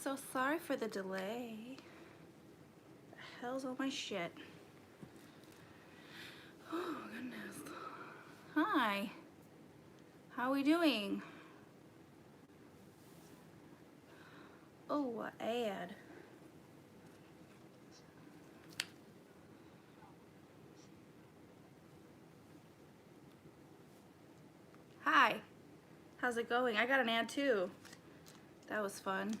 so sorry for the delay. The hell's all my shit? Oh, goodness. Hi. How are we doing? Oh, what ad? Hi. How's it going? I got an ad too. That was fun.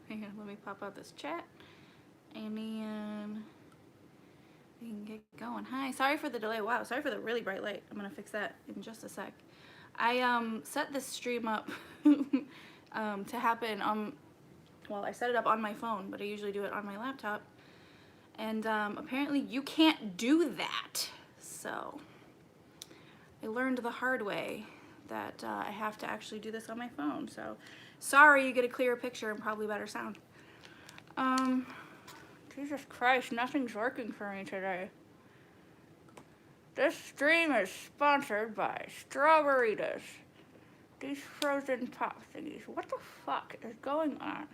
Hang on, let me pop out this chat. And then we can get going. Hi, sorry for the delay. Wow, sorry for the really bright light. I'm gonna fix that in just a sec. I set this stream up to happen on, well, I set it up on my phone, but I usually do it on my laptop. And apparently you can't do that. So I learned the hard way that I have to actually do this on my phone. So sorry, you get a clearer picture and probably better sound. Jesus Christ, nothing's working for me today. This stream is sponsored by Strawberritas. These frozen pop thingies. What the fuck is going on?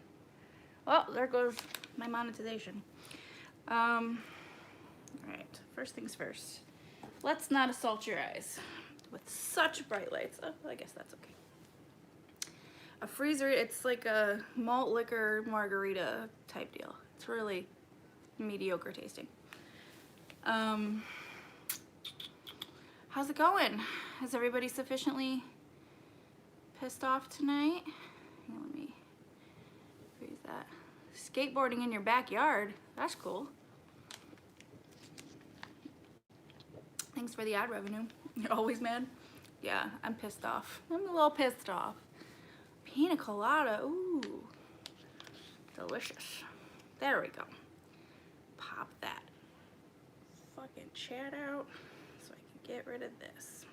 Well, there goes my monetization. Alright, first things first. Let's not assault your eyes with such bright lights. Oh, I guess that's okay. A freezer, it's like a malt liquor margarita type deal. It's really mediocre tasting. How's it going? Is everybody sufficiently pissed off tonight? Here, let me freeze that. Skateboarding in your backyard. That's cool. Thanks for the ad revenue. You're always mad? Yeah, I'm pissed off. I'm a little pissed off. Pina colada. Ooh. Delicious. There we go. Pop that fucking chat out so I can get rid of this.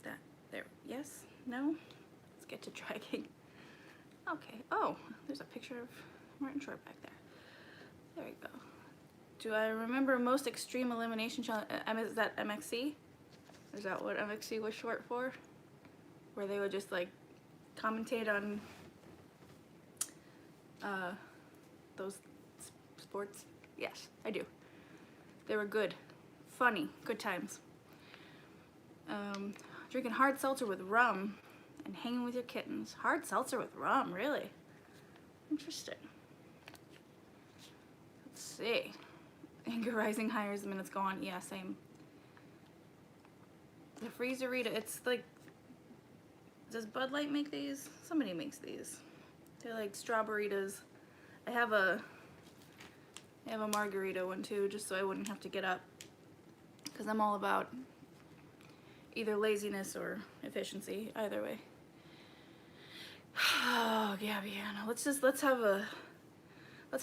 That, there, yes? No? Let's get to tracking. Okay, oh, there's a picture of Martin Short back there. There we go. Do I remember most extreme elimination challenge? Is that MXC? Is that what MXC was short for? Where they would just like commentate on those sports? Yes, I do. They were good, funny, good times. Drinking hard seltzer with rum and hanging with your kittens. Hard seltzer with rum, really? Interesting. Let's see. Anger rising higher as the minutes go on. Yeah, same. The Freezerita, it's like, does Bud Light make these? Somebody makes these. They're like strawberritas. I have a margarita one too, just so I wouldn't have to get up, because I'm all about either laziness or efficiency, either way. Oh, Gabby Hanna, let's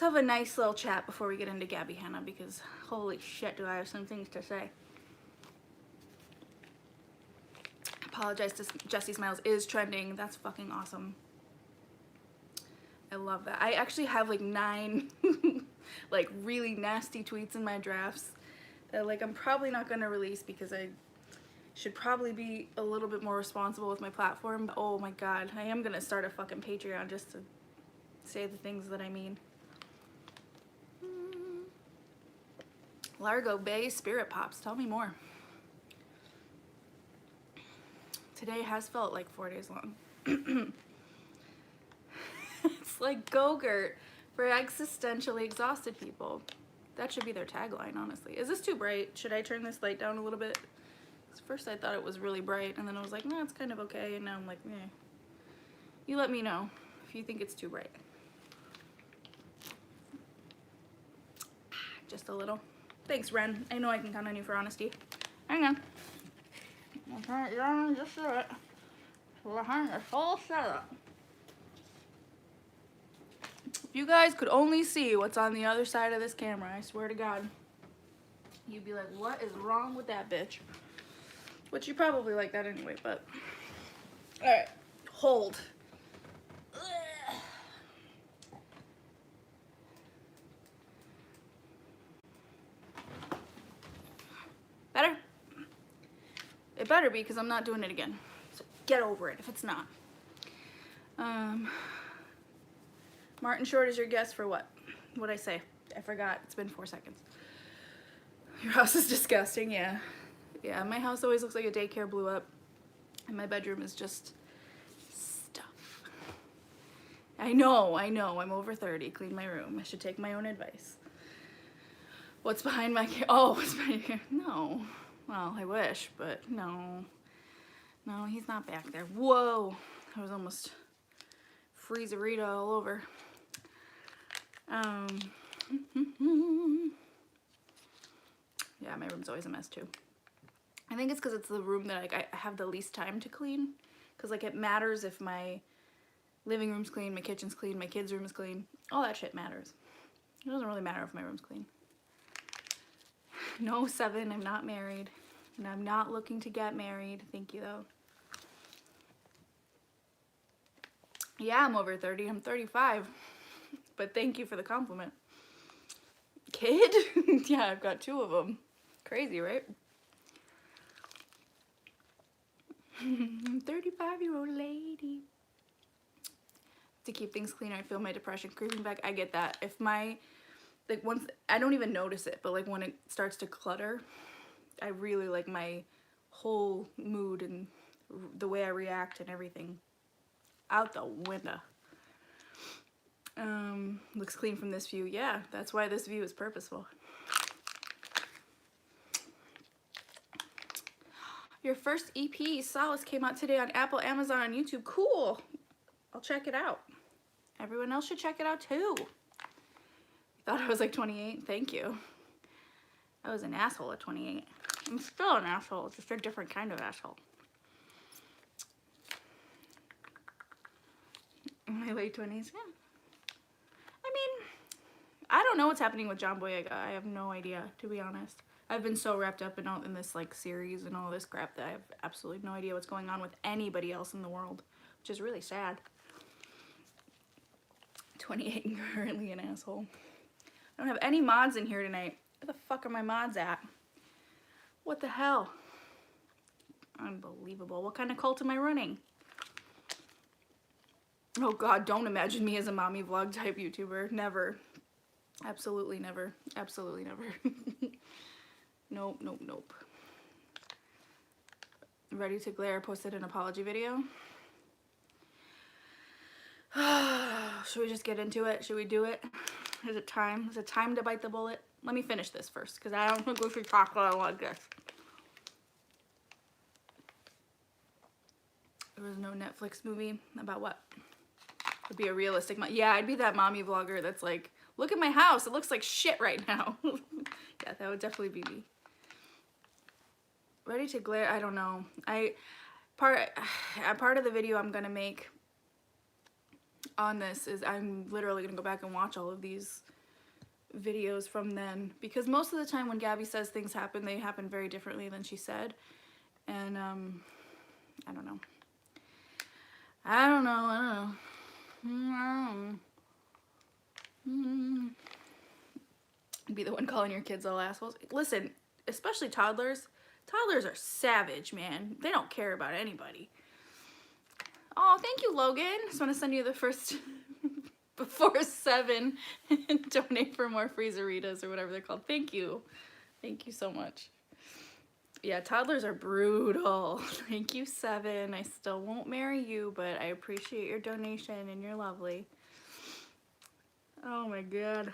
have a nice little chat before we get into Gabby Hanna, because holy shit, do I have some things to say. Apologize to Jessie Smiles is trending. That's fucking awesome. I love that. I actually have like 9 like really nasty tweets in my drafts that like I'm probably not gonna release because I should probably be a little bit more responsible with my platform. But oh my god, I am gonna start a fucking Patreon just to say the things that I mean. Largo Bay Spirit Pops, tell me more. Today has felt like 4 days long. It's like Go-Gurt for existentially exhausted people. That should be their tagline, honestly. Is this too bright? Should I turn this light down a little bit? 'Cause first I thought it was really bright, and then I was like, no, it's kind of okay, and now I'm like, eh. You let me know if you think it's too bright. Just a little. Thanks, Ren. I know I can count on you for honesty. Hang on. I'll turn it down just a bit. Behind this whole setup. If you guys could only see what's on the other side of this camera, I swear to God, you'd be like, what is wrong with that bitch? Which you probably like that anyway, but. Alright, hold. Ugh. Better? It better be, because I'm not doing it again. So get over it if it's not. Martin Short is your guess for what? What'd I say? I forgot. It's been 4 seconds. Your house is disgusting, yeah. Yeah, my house always looks like a daycare blew up. And my bedroom is just stuff. I know. I'm over 30. Clean my room. I should take my own advice. What's behind my oh, what's behind your no. Well, I wish, but no. No, he's not back there. Whoa. I was almost freezerita all over. Yeah, my room's always a mess too. I think it's because it's the room that like I have the least time to clean. Because like it matters if my living room's clean, my kitchen's clean, my kids' room is clean. All that shit matters. It doesn't really matter if my room's clean. No, 7, I'm not married. And I'm not looking to get married. Thank you though. Yeah, I'm over 30. I'm 35. But thank you for the compliment. Kid? Yeah, I've got 2 of them. Crazy, right? 35-year-old lady. To keep things clean, I feel my depression creeping back. I get that. If my, like once, I don't even notice it, but like when it starts to clutter, I really like my whole mood and the way I react and everything out the window. Looks clean from this view. Yeah, that's why this view is purposeful. Your first EP, Solace, came out today on Apple, Amazon, and YouTube. Cool. I'll check it out. Everyone else should check it out too. You thought I was like 28? Thank you. I was an asshole at 28. I'm still an asshole, just a different kind of asshole. In my late 20s, yeah. I mean, I don't know what's happening with John Boyega. I have no idea, to be honest. I've been so wrapped up in this like series and all this crap that I have absolutely no idea what's going on with anybody else in the world, which is really sad. 28 and currently an asshole. I don't have any mods in here tonight. Where the fuck are my mods at? What the hell? Unbelievable. What kind of cult am I running? Oh God, don't imagine me as a mommy vlog type YouTuber. Never. Absolutely never. Absolutely never. Nope, nope, nope. Ready to Glare posted an apology video. Should we just get into it? Should we do it? Is it time? Is it time to bite the bullet? Let me finish this first, because I don't think we should talk about it like this. There was no Netflix movie about what? Would be a realistic yeah, I'd be that mommy vlogger that's like, look at my house, it looks like shit right now. Yeah, that would definitely be me. Ready to Glare, I don't know. Part of the video I'm gonna make on this is I'm literally gonna go back and watch all of these videos from then, because most of the time when Gabby says things happen, they happen very differently than she said. And I don't know. Be the one calling your kids all assholes. Listen, especially toddlers. Toddlers are savage, man. They don't care about anybody. Oh, thank you, Logan. Just want to send you the first before 7 and donate for more freezeritas or whatever they're called. Thank you. Thank you so much. Yeah, toddlers are brutal. Thank you, 7. I still won't marry you, but I appreciate your donation and you're lovely. Oh my God.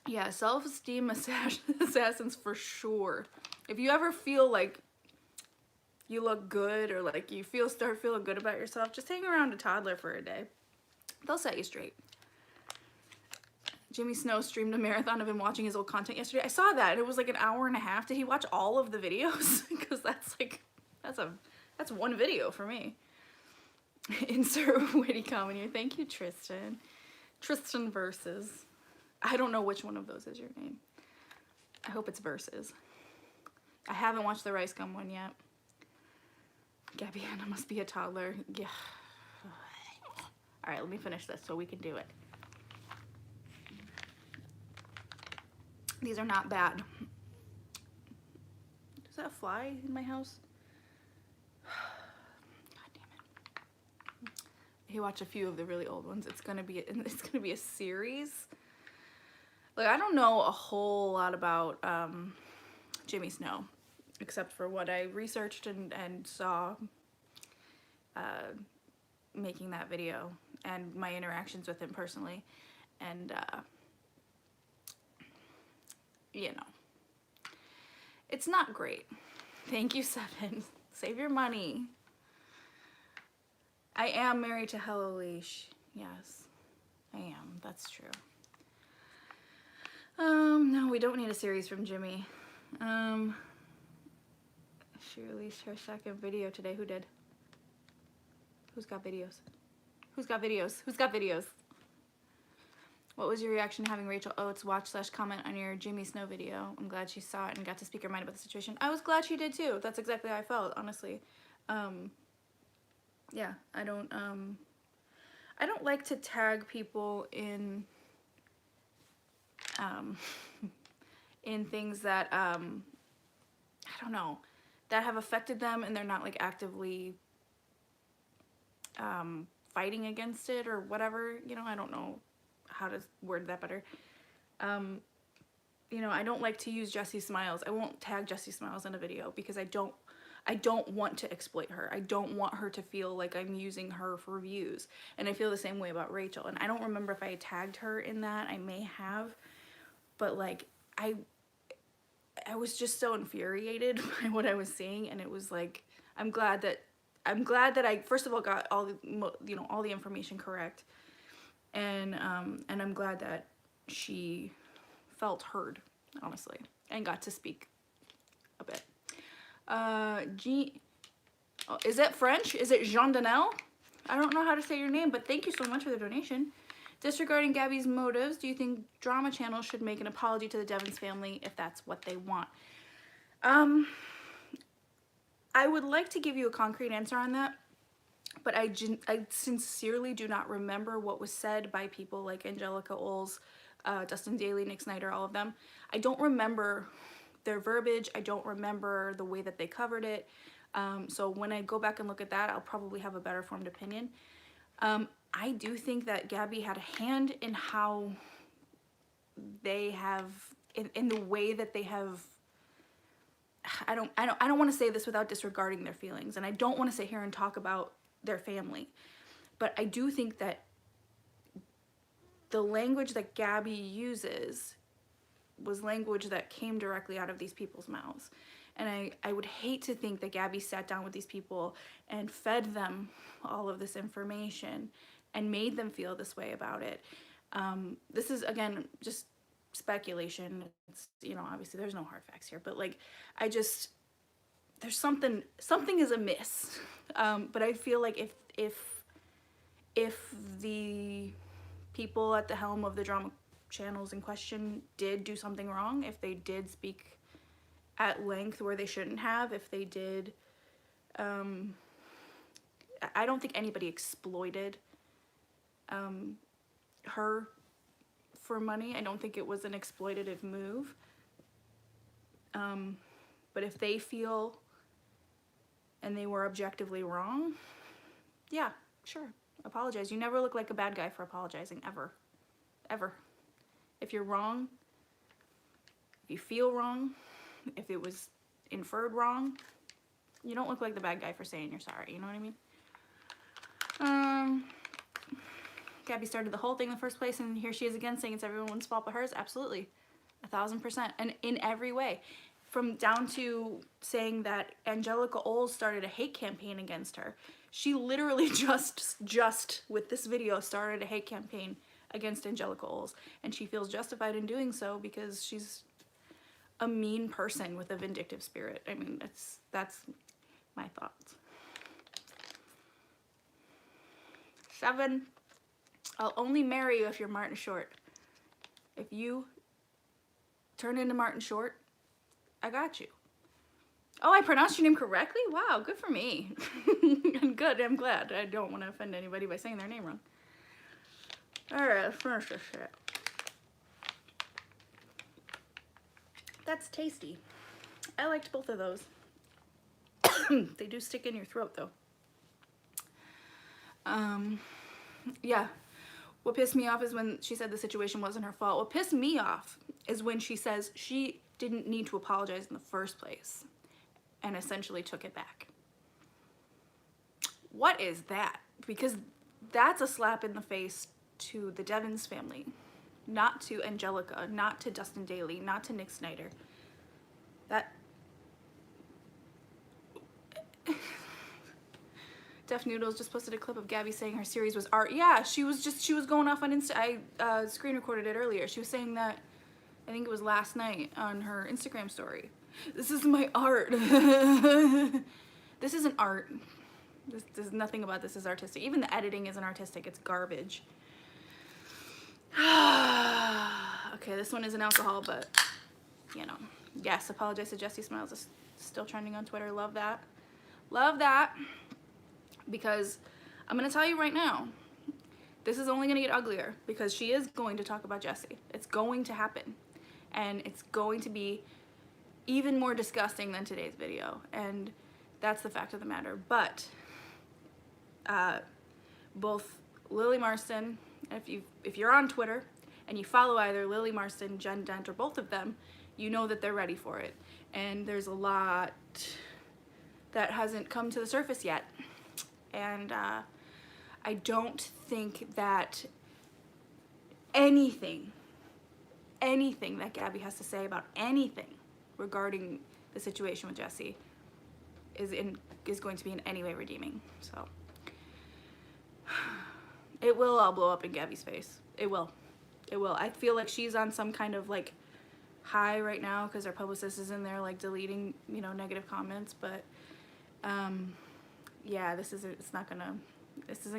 Yeah, self-esteem assassins for sure. If you ever feel like you look good or like you start feeling good about yourself, just hang around a toddler for a day. They'll set you straight. Jimmy Snow streamed a marathon of him watching his old content yesterday. I saw that. It was like an hour and a half. Did he watch all of the videos? Because that's one video for me. Insert witty comment here. Thank you, Tristan. Tristan Versus. I don't know which one of those is your name. I hope it's Versus. I haven't watched the Rice Gum one yet. Gabby Anna must be a toddler. Yeah. All right, let me finish this so we can do it. These are not bad. Is that a fly in my house? God damn it. He watched a few of the really old ones. It's gonna be a series. Like, I don't know a whole lot about Jimmy Snow, except for what I researched and saw making that video, and my interactions with him personally. And you know, it's not great. Thank you, Seven. Save your money. I am married to Hello Leash. Yes, I am. That's true. No, we don't need a series from Jimmy. She released her second video today. Who did? Who's got videos? Who's got videos? Who's got videos? What was your reaction to having Rachel Oates watch/comment on your Jimmy Snow video? I'm glad she saw it and got to speak her mind about the situation. I was glad she did too. That's exactly how I felt, honestly. Yeah, I don't like to tag people in in things that I don't know, that have affected them and they're not like actively fighting against it or whatever, you know. I don't know how to word that better. You know, I don't like to use Jessie Smiles. I won't tag Jessie Smiles in a video because I don't want to exploit her. I don't want her to feel like I'm using her for views. And I feel the same way about Rachel. And I don't remember if I tagged her in that. I may have. But like, I was just so infuriated by what I was seeing, and it was like, I'm glad that I first of all got all the, you know, all the information correct, and I'm glad that she felt heard, honestly, and got to speak a bit. Is it French? Is it Jean Danel? I don't know how to say your name, but thank you so much for the donation. Disregarding Gabby's motives, do you think drama channels should make an apology to the Devons family if that's what they want? I would like to give you a concrete answer on that, but I sincerely do not remember what was said by people like Angelica Oles, Dustin Daly, Nick Snyder, all of them. I don't remember their verbiage. I don't remember the way that they covered it. So when I go back and look at that, I'll probably have a better formed opinion. I do think that Gabby had a hand in how they have, in the way that they have, I don't want to say this without disregarding their feelings, and I don't want to sit here and talk about their family, but I do think that the language that Gabby uses was language that came directly out of these people's mouths. And I would hate to think that Gabby sat down with these people and fed them all of this information and made them feel this way about it. This is, again, just speculation. It's, you know, obviously there's no hard facts here, but like, there's something is amiss. But I feel like if the people at the helm of the drama channels in question did do something wrong, if they did speak at length where they shouldn't have, if they did, I don't think anybody exploited her for money. I don't think it was an exploitative move. But if they feel and they were objectively wrong, yeah, sure, apologize. You never look like a bad guy for apologizing, ever. Ever. If you're wrong, if you feel wrong, if it was inferred wrong, you don't look like the bad guy for saying you're sorry, you know what I mean? Gabby started the whole thing in the first place, and here she is again saying it's everyone's fault but hers. Absolutely, 1000%, and in every way. From down to saying that Angelica Oles started a hate campaign against her. She literally just with this video started a hate campaign against Angelica Oles, and she feels justified in doing so because she's a mean person with a vindictive spirit. I mean, that's my thoughts. 7, I'll only marry you if you're Martin Short. If you turn into Martin Short, I got you. Oh, I pronounced your name correctly? Wow, good for me. And good, I'm glad. I don't want to offend anybody by saying their name wrong. Alright, let's finish this shit. That's tasty. I liked both of those. They do stick in your throat though. Yeah. What pissed me off is when she said the situation wasn't her fault. What pissed me off is when she says she didn't need to apologize in the first place and essentially took it back. What is that? Because that's a slap in the face to the Devins family, not to Angelica, not to Dustin Daly, not to Nick Snyder. That Def Noodles just posted a clip of Gabby saying her series was art. Yeah, she was going off on Insta. I screen recorded it earlier. She was saying that, I think it was last night on her Instagram story. This is my art. This isn't art. There's nothing about this is artistic. Even the editing isn't artistic. It's garbage. Okay, this one isn't alcohol, but you know. Yes, apologize to Jessie Smiles. It's still trending on Twitter. Love that. Love that. Because I'm going to tell you right now, this is only going to get uglier because she is going to talk about Jessie. It's going to happen. And it's going to be even more disgusting than today's video. And that's the fact of the matter. But both Lily Marston, if you're on Twitter and you follow either Lily Marston, Jen Dent, or both of them, you know that they're ready for it. And there's a lot that hasn't come to the surface yet. And I don't think that anything that Gabby has to say about anything regarding the situation with Jessie is going to be in any way redeeming. So it will all blow up in Gabby's face. It will. It will. I feel like she's on some kind of like high right now because her publicist is in there like deleting, you know, negative comments, but yeah, this isn't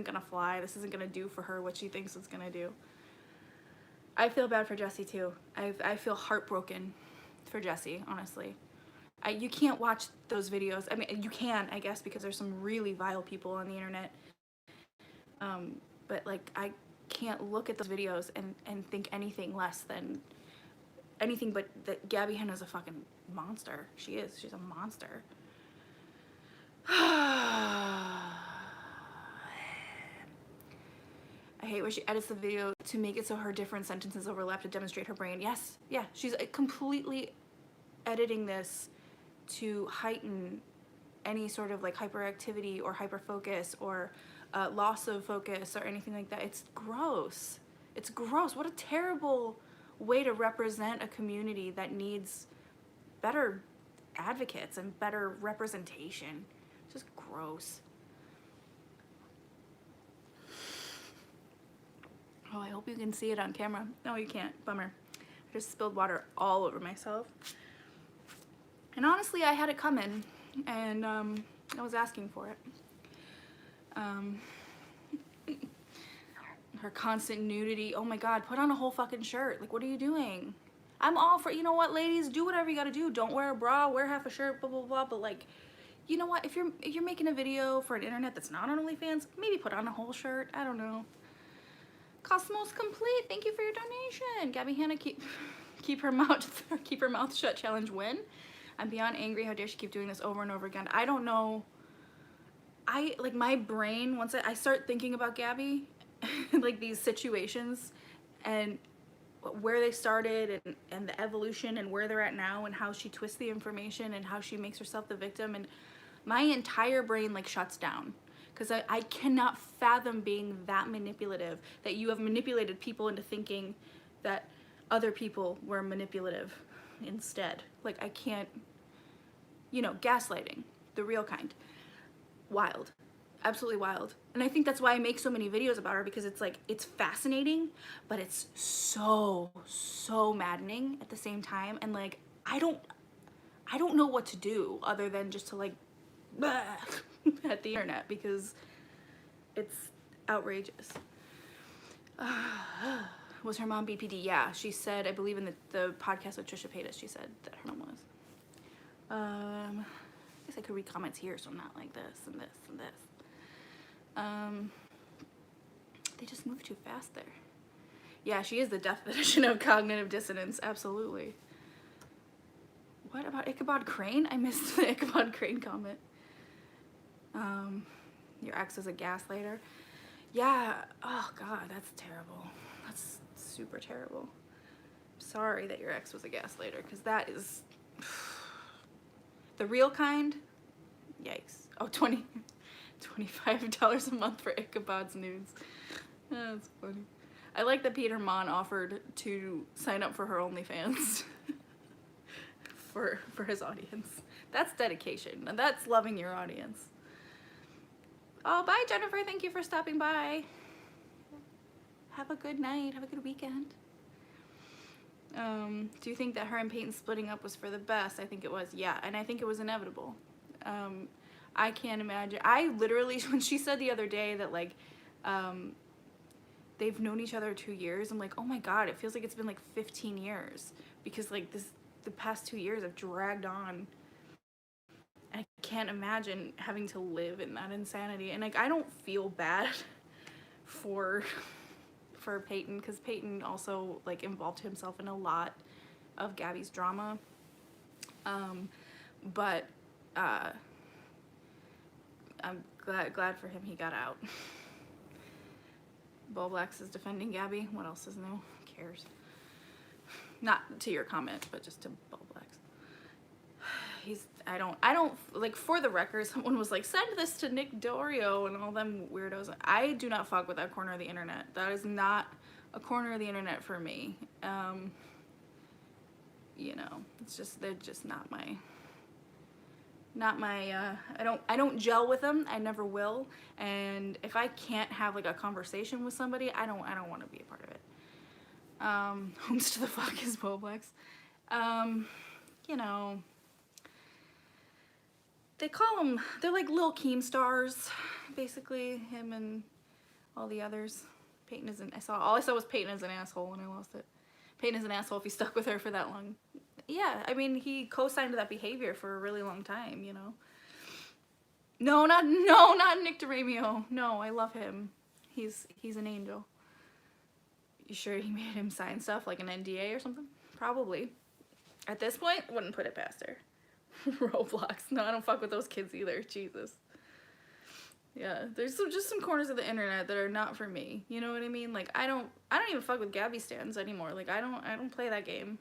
gonna fly. This isn't gonna do for her what she thinks it's gonna do. I feel bad for Jessie too. I feel heartbroken for Jessie, honestly. You can't watch those videos. I mean, you can, I guess, because there's some really vile people on the internet. But like, I can't look at those videos and think anything less than anything but that Gabby Hanna's a fucking monster. She is. She's a monster. I hate where she edits the video to make it so her different sentences overlap to demonstrate her brain. Yes, yeah, she's completely editing this to heighten any sort of like hyperactivity or hyperfocus or loss of focus or anything like that. It's gross. It's gross. What a terrible way to represent a community that needs better advocates and better representation. It's just gross. Oh, I hope you can see it on camera. No, you can't. Bummer. I just spilled water all over myself. And honestly, I had it coming, and I was asking for it. Her constant nudity. Oh my God, put on a whole fucking shirt. Like, what are you doing? I'm all for, you know what, ladies, do whatever you gotta do. Don't wear a bra, wear half a shirt, blah, blah, blah. But like, you know what, if you're making a video for an internet that's not on OnlyFans, maybe put on a whole shirt. I don't know. Cosmos Complete, thank you for your donation. Gabby Hanna, keep her mouth shut challenge win. I'm beyond angry. How dare she keep doing this over and over again? I don't know. Like my brain, once I start thinking about Gabby, like these situations and where they started and the evolution and where they're at now and how she twists the information and how she makes herself the victim, and my entire brain like shuts down. Because I cannot fathom being that manipulative, that you have manipulated people into thinking that other people were manipulative instead. Like, I can't, you know, gaslighting, the real kind. Wild. Absolutely wild. And I think that's why I make so many videos about her, because it's like, it's fascinating, but it's so maddening at the same time. And like, I don't know what to do other than just to like, at the internet, because it's outrageous. Was her mom BPD? Yeah, she said, I believe in the podcast with Trisha Paytas, she said that her mom was. I guess I could read comments here, so I'm not like this and this and this. They just move too fast there. Yeah, she is the definition of cognitive dissonance, absolutely. What about Ichabod Crane? I missed the Ichabod Crane comment. Your ex is a gaslighter. Yeah, oh God, that's terrible. That's super terrible. Sorry that your ex was a gaslighter, because that is the real kind. Yikes. Oh, $25 a month for Ichabod's nudes. That's funny. I like that Peter Mon offered to sign up for her OnlyFans for his audience. That's dedication, and that's loving your audience. Oh, bye, Jennifer. Thank you for stopping by. Have a good night. Have a good weekend. Do you think that her and Peyton splitting up was for the best? I think it was, yeah, and I think it was inevitable. I can't imagine. I literally, when she said the other day that, like, they've known each other 2 years, I'm like, oh my God, it feels like it's been like 15 years, because like the past 2 years have dragged on. I can't imagine having to live in that insanity. And like, I don't feel bad for Peyton, because Peyton also like involved himself in a lot of Gabby's drama. But I'm glad for him he got out. Boblax is defending Gabby. What else is new? Who cares? Not to your comment, but just to Boblax. I don't, like, for the record, someone was like, send this to Nick Dorio and all them weirdos. I do not fuck with that corner of the internet. That is not a corner of the internet for me. You know, it's just, they're just not my, I don't gel with them. I never will. And if I can't have like a conversation with somebody, I don't want to be a part of it. Homes to the fuck is Boblex. You know, they call them, they're like little Keemstars, basically, him and all the others. Peyton is all I saw was Peyton is an asshole, and I lost it. Peyton is an asshole if he stuck with her for that long. Yeah, I mean, he co-signed that behavior for a really long time, you know. No, not Nick DeRamio. No, I love him. He's an angel. You sure he made him sign stuff like an NDA or something? Probably. At this point, wouldn't put it past her. Roblox. No, I don't fuck with those kids either. Jesus. Yeah, there's just some corners of the internet that are not for me. You know what I mean? Like, I don't even fuck with Gabby stans anymore. Like, I don't play that game.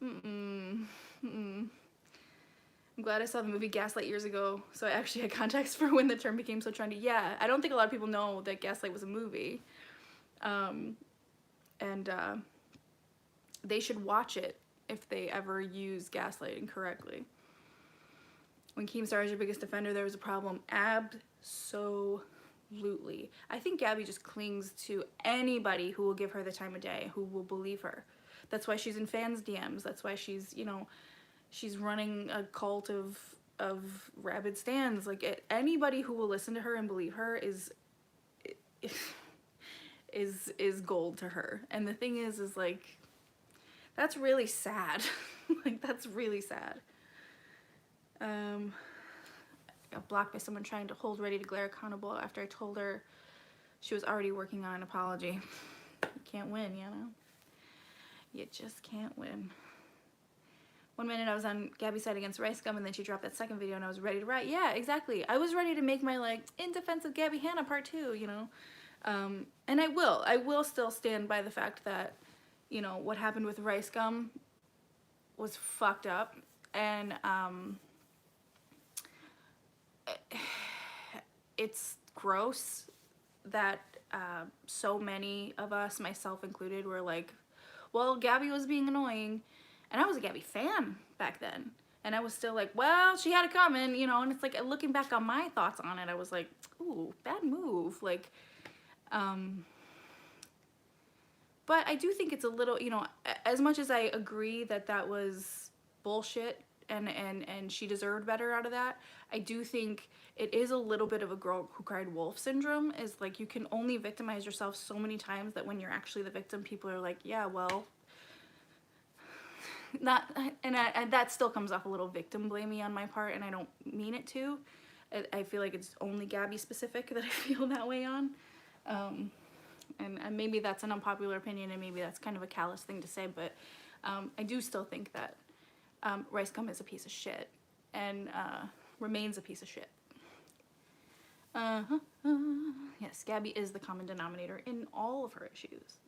I'm glad I saw the movie Gaslight years ago, so I actually had context for when the term became so trendy. Yeah, I don't think a lot of people know that Gaslight was a movie. They should watch it if they ever use gaslighting correctly. When Keemstar is your biggest defender, there was a problem. Absolutely. I think Gabby just clings to anybody who will give her the time of day, who will believe her. That's why she's in fans' DMs. That's why she's, you know, she's running a cult of rabid stans. Like, anybody who will listen to her and believe her is gold to her. And the thing is like, that's really sad. Like, that's really sad. I got blocked by someone trying to hold Ready to Glare accountable after I told her she was already working on an apology. You can't win, you know? You just can't win. 1 minute I was on Gabby's side against Rice Gum, and then she dropped that second video and I was ready to write. Yeah, exactly. I was ready to make my, like, in defense of Gabby Hanna part 2, you know? And I will still stand by the fact that, you know, what happened with Rice Gum was fucked up. And, it's gross that so many of us, myself included, were like, well, Gabby was being annoying, and I was a Gabby fan back then, and I was still like, well, she had it coming, you know. And it's like, looking back on my thoughts on it, I was like, ooh, bad move. Like, but I do think it's a little, you know, as much as I agree that that was bullshit and she deserved better out of that, I do think it is a little bit of a girl who cried wolf syndrome. Is like, you can only victimize yourself so many times that when you're actually the victim, people are like, yeah, well, and that still comes off a little victim blamey on my part, and I don't mean it to. I feel like it's only Gabby specific that I feel that way on. And maybe that's an unpopular opinion, and maybe that's kind of a callous thing to say, but I do still think that Rice Gum is a piece of shit and remains a piece of shit. Yes, Gabby is the common denominator in all of her issues.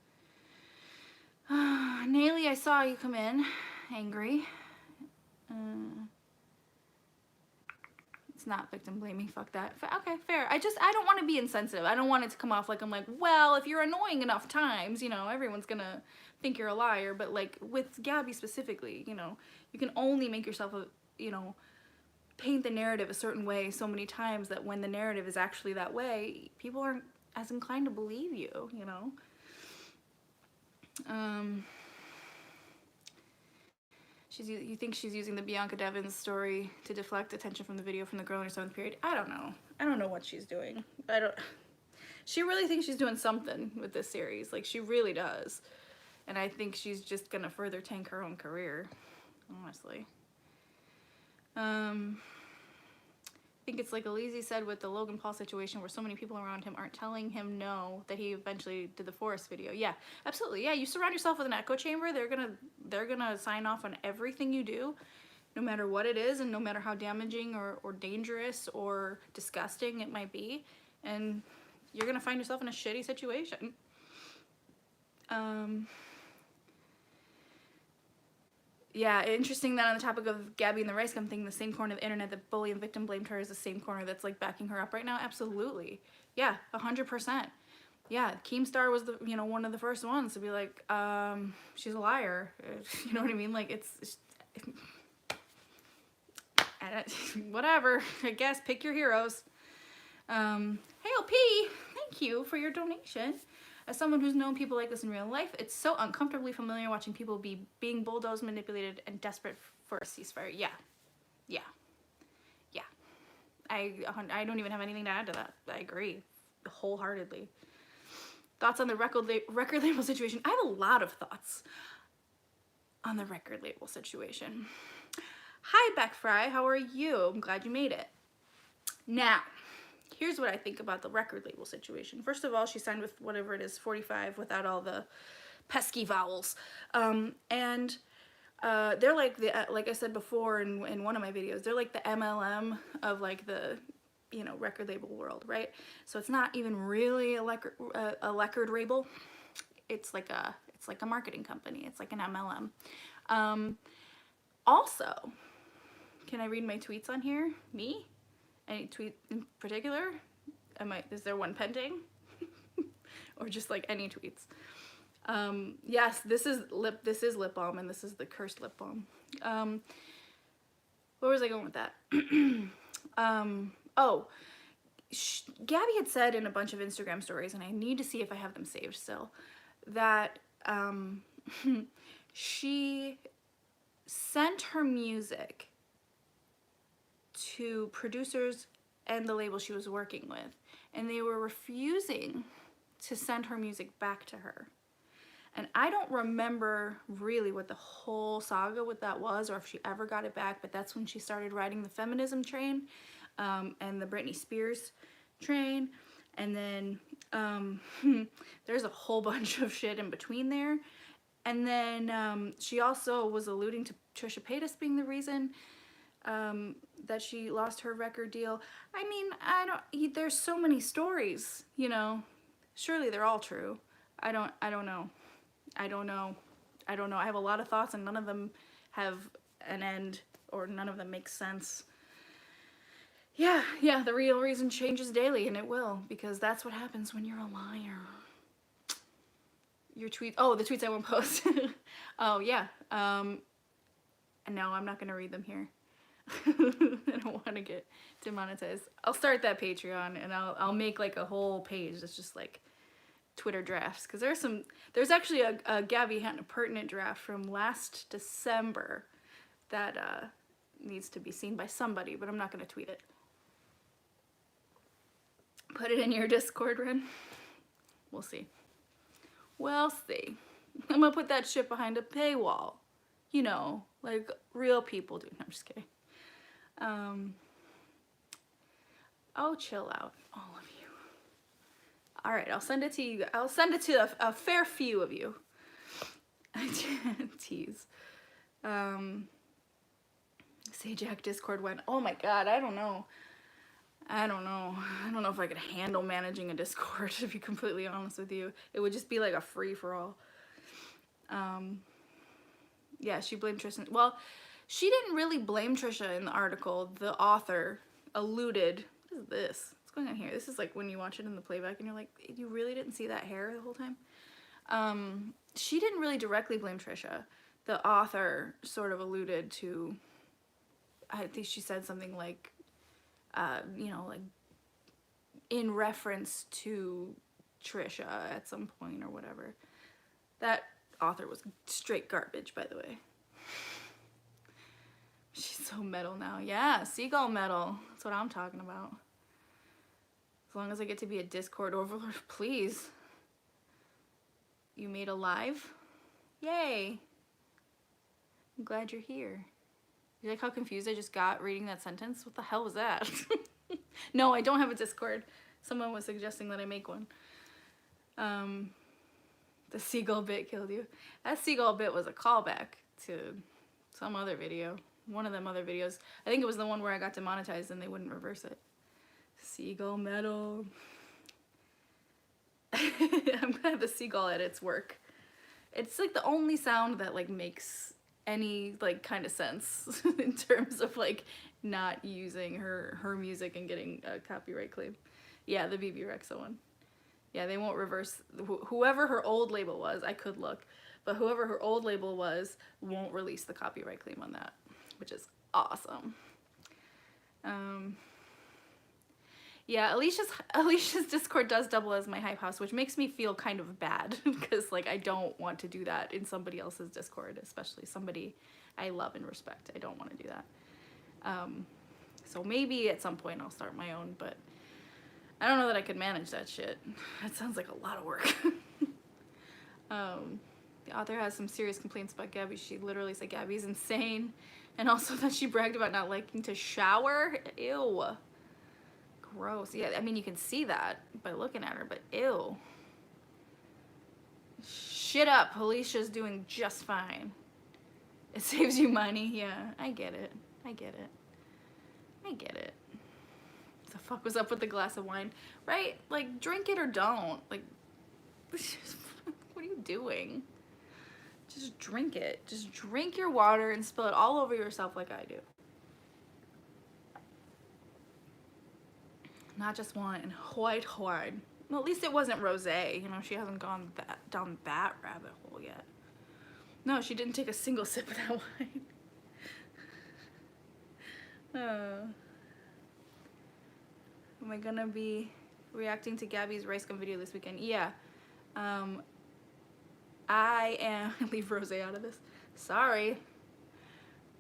Nayli, I saw you come in angry. It's not victim blaming, fuck that. Okay, fair. I don't want to be insensitive. I don't want it to come off like I'm like, well, if you're annoying enough times, you know, everyone's gonna think you're a liar. But like with Gabby specifically, you know, you can only make yourself a, you know, paint the narrative a certain way so many times that when the narrative is actually that way, people aren't as inclined to believe you, you know. You think she's using the Bianca Devins story to deflect attention from the video from the girl in her 7th period? I don't know. I don't know what she's doing. She really thinks she's doing something with this series. Like, she really does. And I think she's just gonna further tank her own career, honestly. I think it's like Alizé said with the Logan Paul situation where so many people around him aren't telling him no that he eventually did the Forest video. Yeah, absolutely. Yeah, you surround yourself with an echo chamber, they're gonna sign off on everything you do, no matter what it is and no matter how damaging or dangerous or disgusting it might be, and you're gonna find yourself in a shitty situation. Yeah, interesting that on the topic of Gabby and the Rice Gum thing, the same corner of the internet that bully and victim blamed her is the same corner that's like backing her up right now. Absolutely. Yeah, 100%. Yeah, Keemstar was the, you know, one of the first ones to be like, she's a liar. You know what I mean? Like, it's whatever. I guess pick your heroes. Hey LP, thank you for your donation. As someone who's known people like this in real life, it's so uncomfortably familiar watching people being bulldozed, manipulated, and desperate for a ceasefire. Yeah. Yeah. Yeah. I don't even have anything to add to that. I agree wholeheartedly. Thoughts on the record label situation? I have a lot of thoughts on the record label situation. Hi, Beck Fry. How are you? I'm glad you made it. Now, here's what I think about the record label situation. First of all, she signed with whatever it is, 45, without all the pesky vowels. And they're like like I said before in one of my videos, they're like the MLM of like the, you know, record label world, right? So it's not even really a record label. It's like a marketing company. It's like an MLM. Also, can I read my tweets on here? Me? Any tweet in particular? Is there one pending? Or just like any tweets? Yes, this is lip balm and this is the cursed lip balm. Where was I going with that? Gabby had said in a bunch of Instagram stories, and I need to see if I have them saved still, that she sent her music to producers and the label she was working with, and they were refusing to send her music back to her. And I don't remember really what the whole saga with that was, or if she ever got it back, but that's when she started riding the feminism train, and the Britney Spears train, and then there's a whole bunch of shit in between there. And then she also was alluding to Trisha Paytas being the reason that she lost her record deal. I mean, there's so many stories, you know, surely they're all true. I don't know. I have a lot of thoughts and none of them have an end, or none of them make sense. Yeah, the real reason changes daily, and it will, because that's what happens when you're a liar. Your tweet, oh, the tweets I won't post. Oh, yeah. No, I'm not gonna read them here. I don't want to get demonetized. I'll start that Patreon, and I'll make like a whole page that's just like Twitter drafts, because there's actually a Gabby Hanna pertinent draft from last December that needs to be seen by somebody, but I'm not gonna tweet it. Put it in your Discord, Ren. We'll see. We'll see. I'm gonna put that shit behind a paywall. You know, like real people do. No, I'm just kidding. Oh, chill out, all of you. All right, I'll send it to you. I'll send it to a fair few of you. Tease. Sajak Discord went. Oh my god, I don't know. I don't know if I could handle managing a Discord, to be completely honest with you. It would just be like a free-for-all. Yeah, she blamed Tristan. Well, she didn't really blame Trisha in the article. The author alluded. What is this? What's going on here? This is like when you watch it in the playback and you're like, you really didn't see that hair the whole time? She didn't really directly blame Trisha. The author sort of alluded to, I think she said something like, you know, like in reference to Trisha at some point or whatever. That author was straight garbage, by the way. She's so metal now. Yeah, seagull metal. That's what I'm talking about. As long as I get to be a Discord overlord, please. You made a live? Yay. I'm glad you're here. You like how confused I just got reading that sentence? What the hell was that? No, I don't have a Discord. Someone was suggesting that I make one. The seagull bit killed you. That seagull bit was a callback to some other video. One of them other videos. I think it was the one where I got demonetized and they wouldn't reverse it. Seagull metal. I'm glad the seagull edits work. It's like the only sound that like makes any like kind of sense in terms of like not using her music and getting a copyright claim. Yeah, the BB Rexa one. Yeah, they won't reverse, whoever her old label was, I could look, but whoever her old label was won't release the copyright claim on that, which is awesome. Yeah, Alicia's Discord does double as my hype house, which makes me feel kind of bad because like I don't want to do that in somebody else's Discord, especially somebody I love and respect. I don't want to do that. So maybe at some point I'll start my own, but I don't know that I could manage that shit. That sounds like a lot of work. The author has some serious complaints about Gabby. She literally said Gabby's insane, and also that she bragged about not liking to shower. Ew. Gross. Yeah, I mean, you can see that by looking at her, but ew. Shit up. Alicia's doing just fine. It saves you money. Yeah, I get it. I get it. I get it. What the fuck was up with the glass of wine? Right? Like, drink it or don't. Like, what are you doing? Just drink it. Just drink your water and spill it all over yourself like I do. Not just wine, white wine. Well, at least it wasn't rosé. You know, she hasn't gone down that rabbit hole yet. No, she didn't take a single sip of that wine. Am I gonna be reacting to Gabby's rice gum video this weekend? Yeah. I am, leave rosé out of this. Sorry.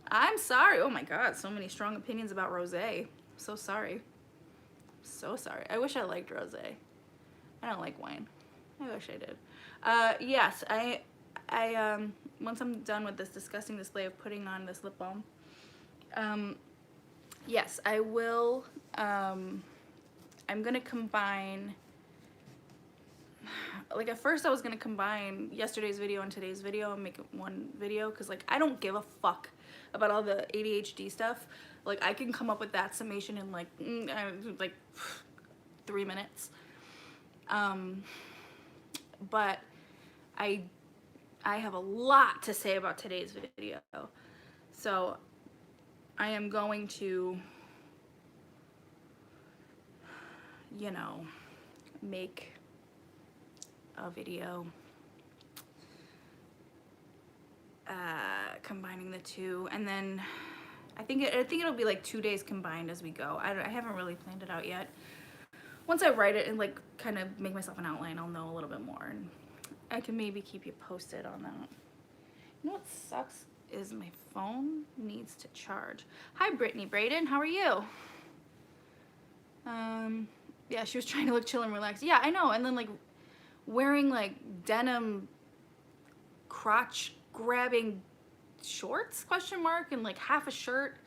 I'm sorry. Oh my god, so many strong opinions about rosé. So sorry. So sorry. I wish I liked rosé. I don't like wine. I wish I did. Yes, I once I'm done with this disgusting display of putting on this lip balm, yes, I will, I'm gonna combine, like at first I was gonna combine yesterday's video and today's video and make it one video, because like I don't give a fuck about all the ADHD stuff. Like I can come up with that summation in like 3 minutes. But I have a lot to say about today's video. So I am going to, you know, make a video combining the two, and then I think it'll be like 2 days combined as we go. I haven't really planned it out yet. Once I write it and like kind of make myself an outline, I'll know a little bit more, and I can maybe keep you posted on that. You know what sucks is my phone needs to charge. Hi Brittany Braden, how are you? Yeah, she was trying to look chill and relaxed. Yeah, I know. And then like wearing like denim crotch grabbing shorts question mark and like half a shirt,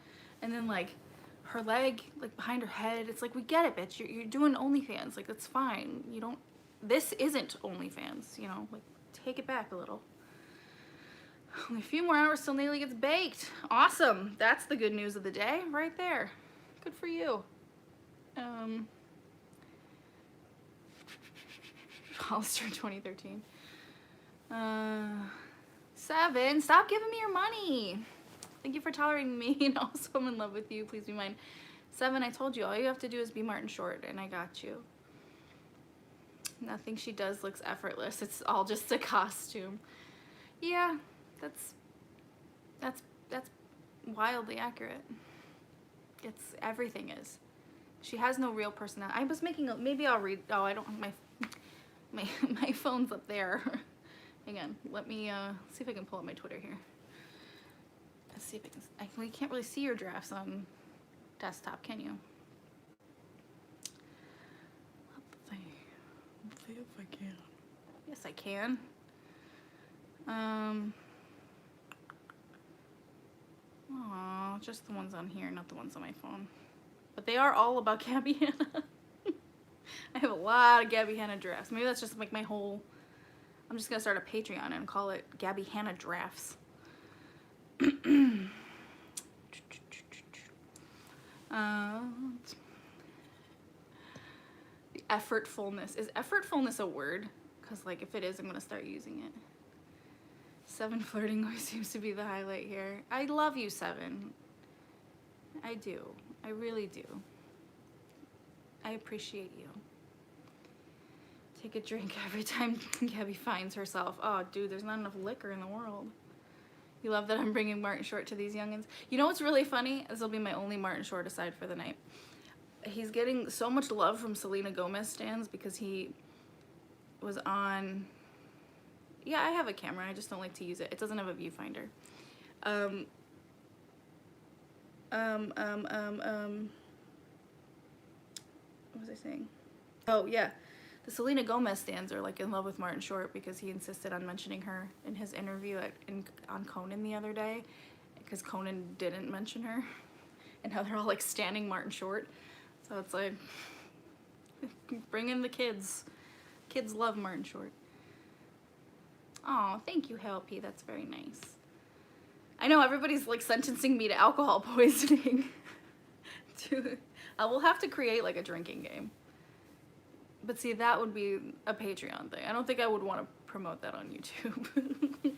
and then like her leg like behind her head. It's like, we get it, bitch. You're doing OnlyFans. Like, it's fine. You don't, this isn't OnlyFans, you know, like take it back a little. Only a few more hours till Neely gets baked. Awesome. That's the good news of the day right there. Good for you. Hollister 2013. 7. Stop giving me your money. Thank you for tolerating me and also I'm in love with you. Please be mine. 7. I told you all you have to do is be Martin Short and I got you. Nothing she does looks effortless. It's all just a costume. Yeah, that's wildly accurate. It's everything is. She has no real personality. I was making a, maybe I'll read. Oh, I don't have my phone's up there. Hang on. Let me see if I can pull up my Twitter here. Let's see if I can. We can't really see your drafts on desktop, can you? Let's see if I can. Yes, I can. Aw, just the ones on here, not the ones on my phone. But they are all about Gabby Hanna. I have a lot of Gabby Hanna drafts. Maybe that's just like my whole... I'm just going to start a Patreon and call it Gabby Hanna Drafts. The effortfulness. Is effortfulness a word? Because like if it is, I'm going to start using it. 7 flirting always seems to be the highlight here. I love you, 7. I do. I really do. I appreciate you. Take a drink every time Gabby finds herself. Oh, dude, there's not enough liquor in the world. You love that I'm bringing Martin Short to these youngins. You know what's really funny? This will be my only Martin Short aside for the night. He's getting so much love from Selena Gomez stans because he was on... Yeah, I have a camera. I just don't like to use it. It doesn't have a viewfinder. What was I saying? Oh, yeah. The Selena Gomez stans are like in love with Martin Short because he insisted on mentioning her in his interview on Conan the other day because Conan didn't mention her and how they're all like standing Martin Short. So it's like, bring in the kids. Kids love Martin Short. Oh, thank you, Helpy. That's very nice. I know everybody's like sentencing me to alcohol poisoning. I will have to create like a drinking game. But see, that would be a Patreon thing. I don't think I would want to promote that on YouTube.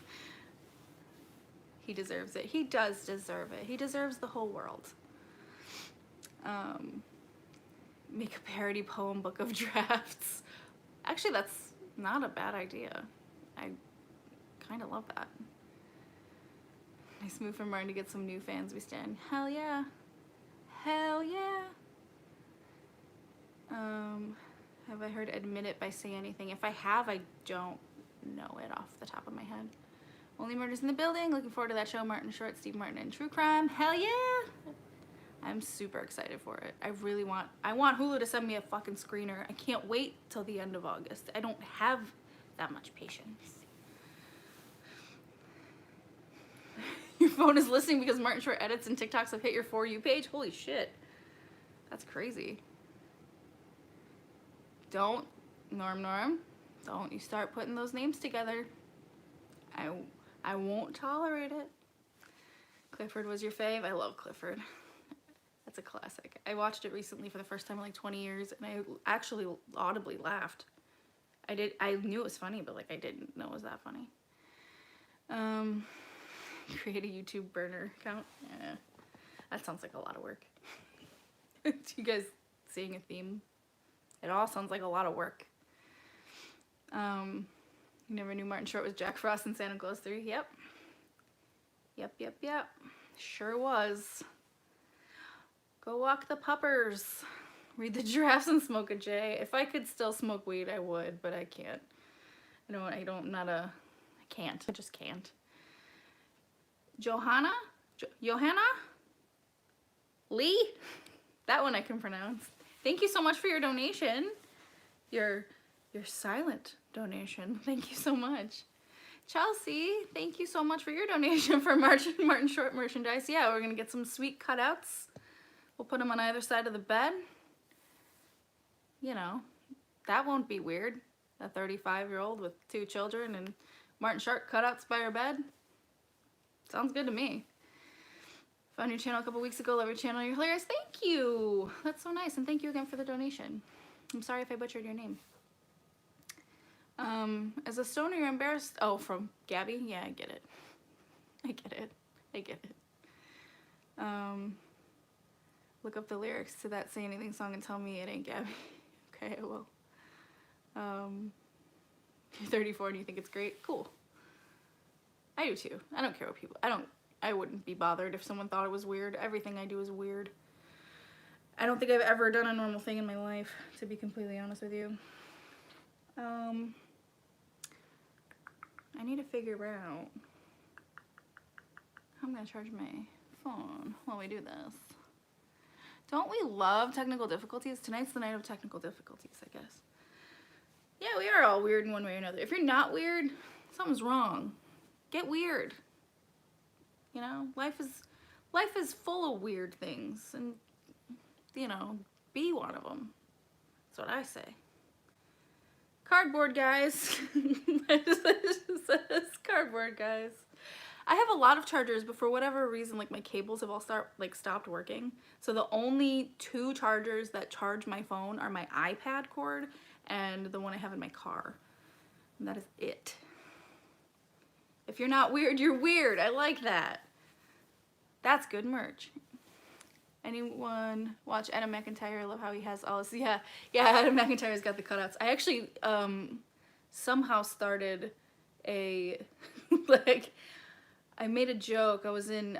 He deserves it. He does deserve it. He deserves the whole world. Make a parody poem book of drafts. Actually, that's not a bad idea. I kind of love that. Nice move from Martin to get some new fans we stand. Hell yeah. Hell yeah. Have I heard Admit It by Say Anything? If I have, I don't know it off the top of my head. Only Murders in the Building. Looking forward to that show. Martin Short, Steve Martin, and True Crime. Hell yeah. I'm super excited for it. I want Hulu to send me a fucking screener. I can't wait till the end of August. I don't have that much patience. Your phone is listening because Martin Short edits and TikToks have hit your For You page? Holy shit. That's crazy. Don't, Norm, don't you start putting those names together. I won't tolerate it. Clifford was your fave? I love Clifford. That's a classic. I watched it recently for the first time in like 20 years and I actually audibly laughed. I knew it was funny, but like I didn't know it was that funny. Create a YouTube burner account. Yeah, that sounds like a lot of work. Do you guys seeing a theme? It all sounds like a lot of work. You never knew Martin Short was Jack Frost in Santa Claus 3? Yep. Yep. Sure was. Go walk the puppers. Read the drafts and smoke a J. If I could still smoke weed, I would, but I can't. I can't. I just can't. Johanna Lee? That one I can pronounce. Thank you so much for your donation. Your silent donation. Thank you so much. Chelsea, thank you so much for your donation for Martin Short merchandise. Yeah, we're gonna get some sweet cutouts. We'll put them on either side of the bed. You know, that won't be weird. A 35-year-old with 2 children and Martin Short cutouts by her bed. Sounds good to me. Found your channel a couple weeks ago. Love your channel. You're hilarious. Thank you. That's so nice. And thank you again for the donation. I'm sorry if I butchered your name. As a stoner, you're embarrassed. Oh, from Gabby? Yeah, I get it. I get it. I get it. Look up the lyrics to that Say Anything song and tell me it ain't Gabby. Okay, I will. You're 34 and you think it's great? Cool. I do too. I don't care what people... I wouldn't be bothered if someone thought it was weird. Everything I do is weird. I don't think I've ever done a normal thing in my life, to be completely honest with you. I need to figure out how I'm gonna charge my phone while we do this. Don't we love technical difficulties? Tonight's the night of technical difficulties, I guess. Yeah, we are all weird in one way or another. If you're not weird, something's wrong. Get weird. You know, life is full of weird things, and you know, be one of them. That's what I say. Cardboard guys. It just says cardboard guys. I have a lot of chargers, but for whatever reason, like my cables have all stopped working. So the only 2 chargers that charge my phone are my iPad cord and the one I have in my car. And that is it. If you're not weird, you're weird. I like that. That's good merch. Anyone watch Adam McIntyre? I love how he has all this. Yeah, Adam McIntyre's got the cutouts. I actually somehow started a, like, I made a joke. I was in,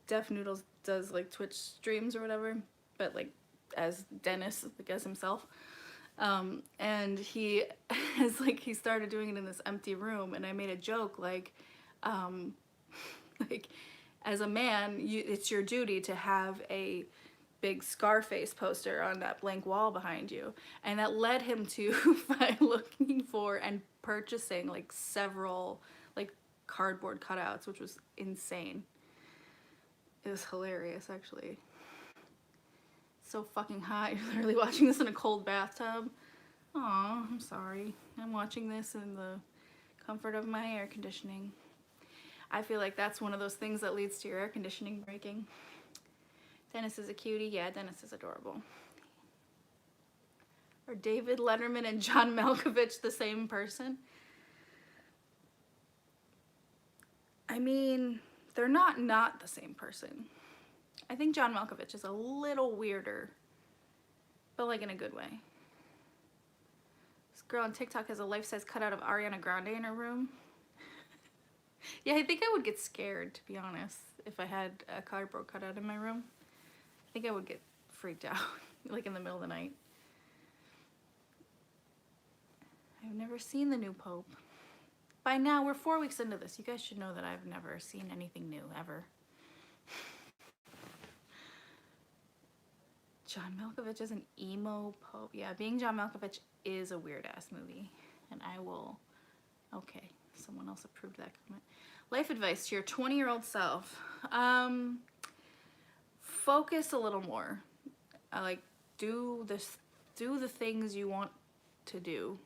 Def Noodles does, like, Twitch streams or whatever, but, like, as Dennis, like, as himself. And he is, like, he started doing it in this empty room, and I made a joke, like, as a man, it's your duty to have a big Scarface poster on that blank wall behind you. And that led him to looking for and purchasing like several like cardboard cutouts, which was insane. It was hilarious, actually. So fucking hot. You're literally watching this in a cold bathtub. Aw, I'm sorry. I'm watching this in the comfort of my air conditioning. I feel like that's one of those things that leads to your air conditioning breaking. Dennis is a cutie. Yeah, Dennis is adorable. Are David Letterman and John Malkovich the same person? I mean, they're not the same person. I think John Malkovich is a little weirder, but like in a good way. This girl on TikTok has a life-size cutout of Ariana Grande in her room. Yeah, I think I would get scared, to be honest, if I had a cardboard cutout in my room. I think I would get freaked out, like in the middle of the night. I've never seen the new Pope. By now, we're 4 weeks into this. You guys should know that I've never seen anything new, ever. John Malkovich is an emo Pope. Yeah, being John Malkovich is a weird-ass movie. And I will... Okay, someone else approved that comment. Life advice to your 20-year-old self. Focus a little more. Like, do the things you want to do.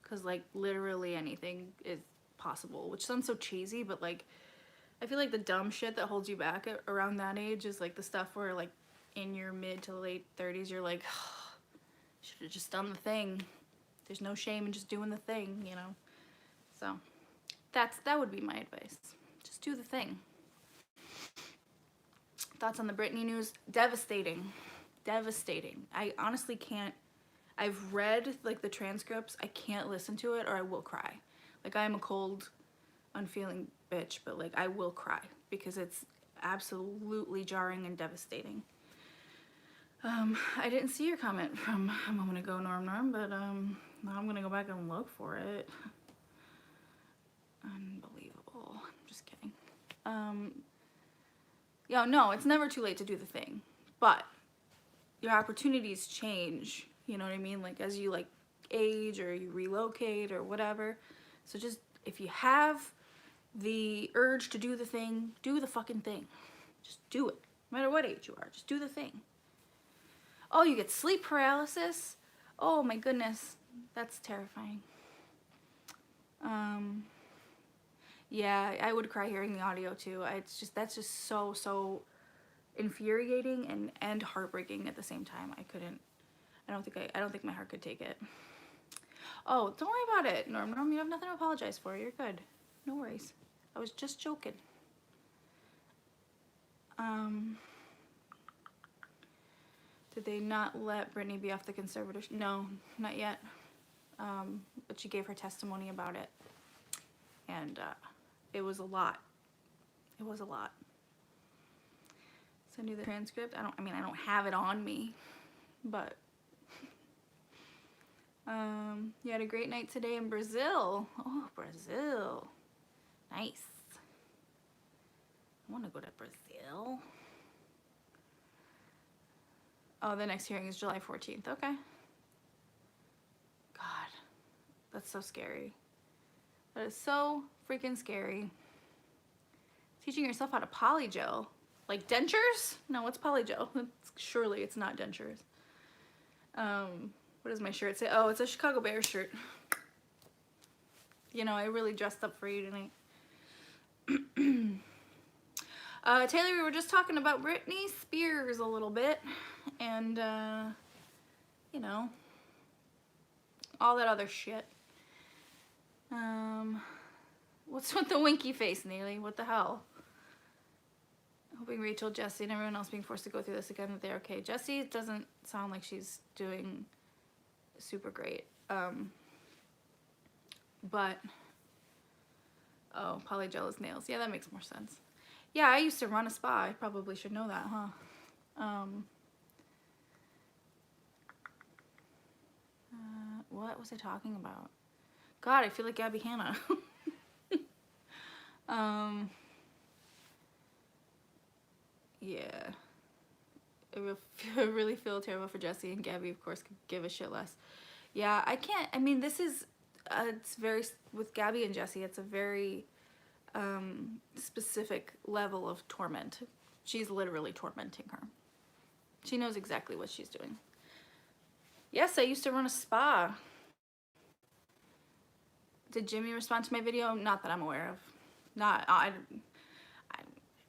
Because, like, literally anything is possible. Which sounds so cheesy, but, like, I feel like the dumb shit that holds you back around that age is, like, the stuff where, like, in your mid to late 30s, you're like, oh, should have just done the thing. There's no shame in just doing the thing, you know? So, that would be my advice. Just do the thing. Thoughts on the Britney news? Devastating. Devastating. I honestly can't. I've read, like, the transcripts. I can't listen to it or I will cry. Like, I am a cold, unfeeling bitch, but, like, I will cry because it's absolutely jarring and devastating. I didn't see your comment from a moment ago, Norm, but now I'm gonna go back and look for it. Unbelievable. I'm just kidding. Yeah, no, it's never too late to do the thing, but your opportunities change, you know what I mean? Like, as you, like, age or you relocate or whatever. So just, if you have the urge to do the thing, do the fucking thing. Just do it. No matter what age you are, just do the thing. Oh, you get sleep paralysis? Oh my goodness, that's terrifying. Yeah, I would cry hearing the audio too. It's just, that's just so infuriating and heartbreaking at the same time. I don't think my heart could take it. Oh, don't worry about it, Norm. You have nothing to apologize for. You're good. No worries. I was just joking. Did they not let Britney be off the conservatorship? No, not yet. But she gave her testimony about it. And it was a lot. It was a lot. Send you the transcript. I don't have it on me, but you had a great night today in Brazil. Oh, Brazil. Nice. I want to go to Brazil. Oh, the next hearing is July 14th. Okay. God, that's so scary. That is so freaking scary. Teaching yourself how to polygel. Like dentures? No, what's polygel? Surely it's not dentures. What does my shirt say? Oh, it's a Chicago Bears shirt. You know, I really dressed up for you tonight. Taylor, we were just talking about Britney Spears a little bit. And, you know, all that other shit. What's with the winky face, Neely? What the hell? Hoping Rachel, Jessie, and everyone else being forced to go through this again, that they're okay. Jessie doesn't sound like she's doing super great. But, oh, polygel is nails. Yeah, that makes more sense. Yeah, I used to run a spa. I probably should know that, huh? What was I talking about? God, I feel like Gabby Hanna. Yeah. I really feel terrible for Jessie, and Gabby, of course, could give a shit less. Yeah, I can't, I mean, this is, it's very, with Gabby and Jessie, it's a very specific level of torment. She's literally tormenting her. She knows exactly what she's doing. Yes, I used to run a spa. Did Jimmy respond to my video? Not that I'm aware of. I have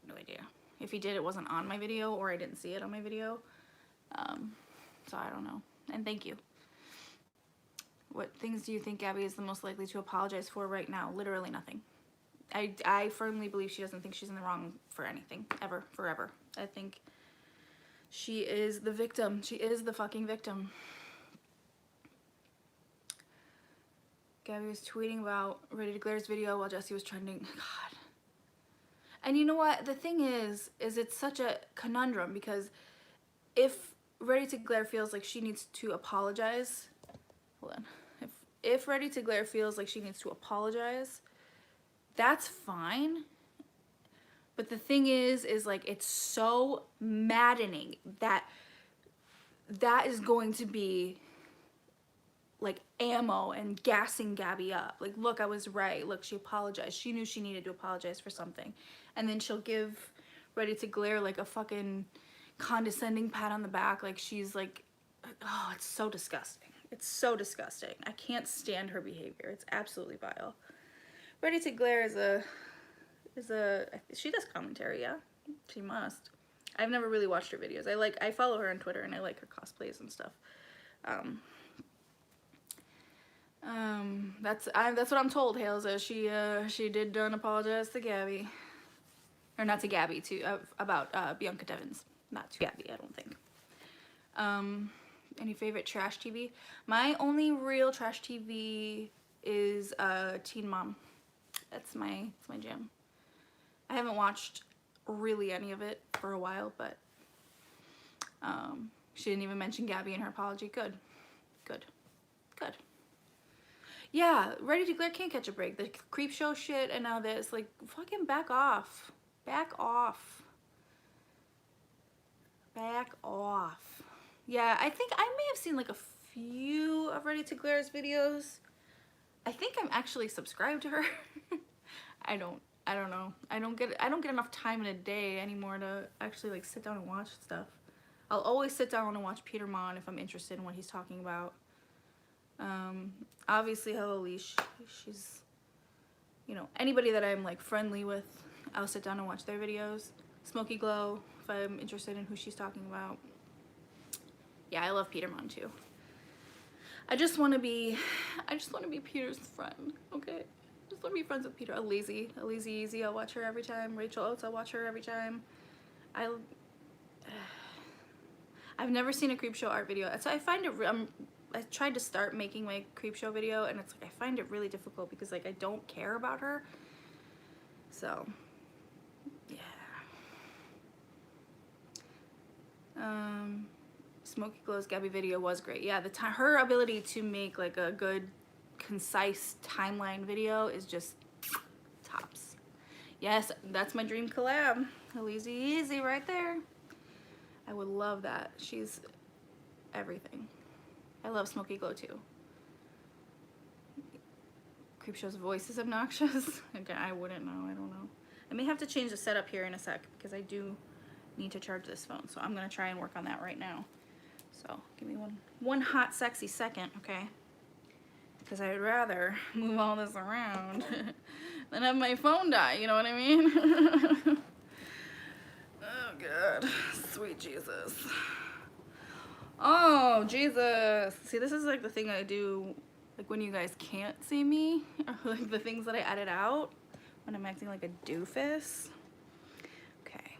no idea. If he did, it wasn't on my video, or I didn't see it on my video. So I don't know. And thank you. What things do you think Gabby is the most likely to apologize for right now? Literally nothing. I firmly believe she doesn't think she's in the wrong for anything, ever, forever. I think she is the victim. She is the fucking victim. Gabby was tweeting about Ready to Glare's video while Jessie was trending. God. And you know what? The thing is it's such a conundrum, because if Ready to Glare feels like she needs to apologize, hold on. If Ready to Glare feels like she needs to apologize, that's fine. But the thing is like, it's so maddening that that is going to be like ammo and gassing Gabby up. Like, look, I was right. Look, she apologized. She knew she needed to apologize for something. And then she'll give Ready to Glare like a fucking condescending pat on the back. Like, she's like, oh, it's so disgusting. It's so disgusting. I can't stand her behavior. It's absolutely vile. Ready to Glare she does commentary, yeah? She must. I've never really watched her videos. I follow her on Twitter, and I like her cosplays and stuff. That's what I'm told, Hales, is she did done apologize to Gabby. Or not to Gabby, about Bianca Devins. Not to Gabby, I don't think. Any favorite trash TV? My only real trash TV is Teen Mom. That's my jam. I haven't watched really any of it for a while, but she didn't even mention Gabby in her apology. Good. Good. Good. Yeah, Ready to Glare can't catch a break. The creep show shit and now this, like, fucking back off. Back off. Back off. Yeah, I think I may have seen like a few of Ready to Glare's videos. I think I'm actually subscribed to her. I don't know. I don't get enough time in a day anymore to actually like sit down and watch stuff. I'll always sit down and watch Peter Mon if I'm interested in what he's talking about. Obviously Hello Leash, she's you know, anybody that I'm like friendly with, I'll sit down and watch their videos. Smoky Glow, if I'm interested in who she's talking about. Yeah, I love Petermon too. I just want to be Peter's friend, okay? I just want to be friends with Peter. Lazy Easy, I'll watch her every time. Rachel Oates, I'll watch her every time. I've never seen a Creepshow art video. So I find it, I tried to start making my Creepshow video, and it's like, I find it really difficult because like I don't care about her. So, yeah. Smoky Glow's Gabby video was great. Yeah, her ability to make like a good, concise timeline video is just tops. Yes, that's my dream collab. Easy Easy right there. I would love that. She's everything. I love Smoky Glow too. Creepshow's voice is obnoxious. Again, I wouldn't know. I don't know. I may have to change the setup here in a sec because I do need to charge this phone. So I'm gonna try and work on that right now. So give me one hot sexy second, okay? Because I'd rather move all this around than have my phone die, you know what I mean? Oh God, sweet Jesus. Oh Jesus. See, this is like the thing I do like when you guys can't see me, or like the things that I edit out when I'm acting like a doofus. Okay,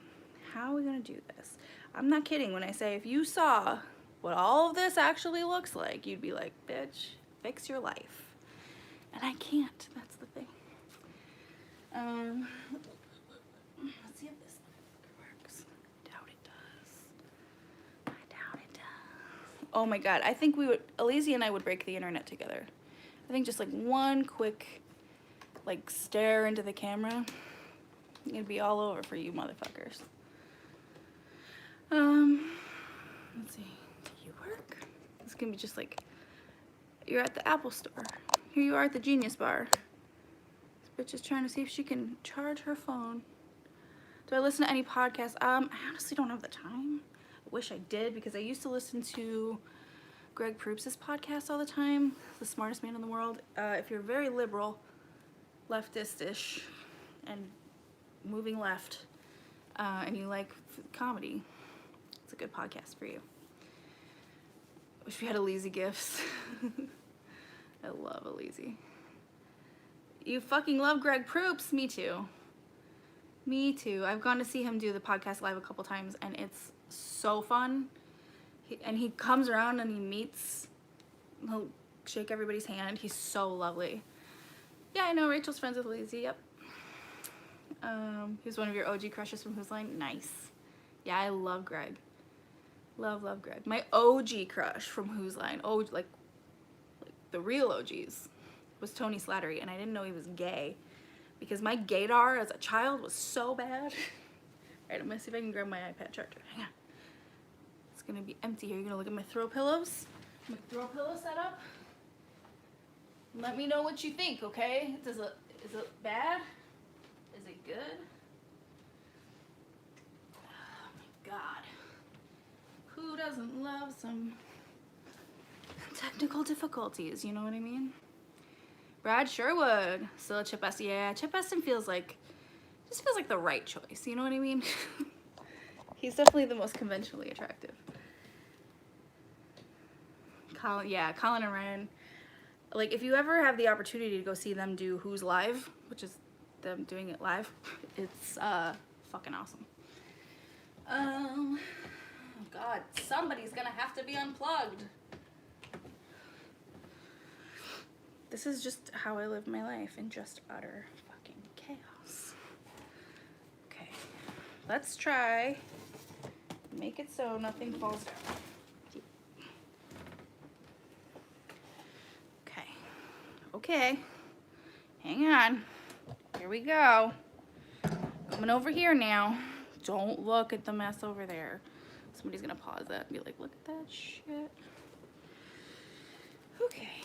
how are we gonna do this? I'm not kidding when I say if you saw what all of this actually looks like, you'd be like, bitch, fix your life. And I can't, that's the thing. Let's see if this works. Doubt it does. I doubt it does. Oh my God, I think Alizé and I would break the internet together. I think just like one quick, like stare into the camera, it'd be all over for you motherfuckers. Let's see. It's gonna be just like, you're at the Apple store. Here you are at the Genius Bar. This bitch is trying to see if she can charge her phone. Do I listen to any podcasts? I honestly don't have the time. I wish I did because I used to listen to Greg Proops' podcast all the time. The smartest man in the world. If you're very liberal, leftist-ish, and moving left, and you like comedy, it's a good podcast for you. Wish we had Alizé gifts. I love Alizé. You fucking love Greg Proops? Me too. Me too. I've gone to see him do the podcast live a couple times, and it's so fun. He comes around and he'll shake everybody's hand. He's so lovely. Yeah, I know Rachel's friends with Alizé. Yep. He's one of your OG crushes from Whose Line? Nice. Yeah, I love Greg. Love Greg. My OG crush from Whose Line, like the real OGs, was Tony Slattery, and I didn't know he was gay because my gaydar as a child was so bad. All right, I'm gonna see if I can grab my iPad charger. Hang on. It's gonna be empty here. You're gonna look at my throw pillows. My throw pillow setup. Let me know what you think, okay? Is it bad? Is it good? Oh my God. Who doesn't love some technical difficulties, you know what I mean? Brad Sherwood, still a Chip Eston. Yeah, Chip Eston feels like the right choice, you know what I mean? He's definitely the most conventionally attractive. Colin and Ryan. Like, if you ever have the opportunity to go see them do Who's Live, which is them doing it live, it's fucking awesome. Oh God, somebody's gonna have to be unplugged. This is just how I live my life, in just utter fucking chaos. Okay, let's try make it so nothing falls down. Okay, hang on. Here we go. Coming over here now. Don't look at the mess over there. Somebody's gonna pause that and be like, look at that shit. Okay,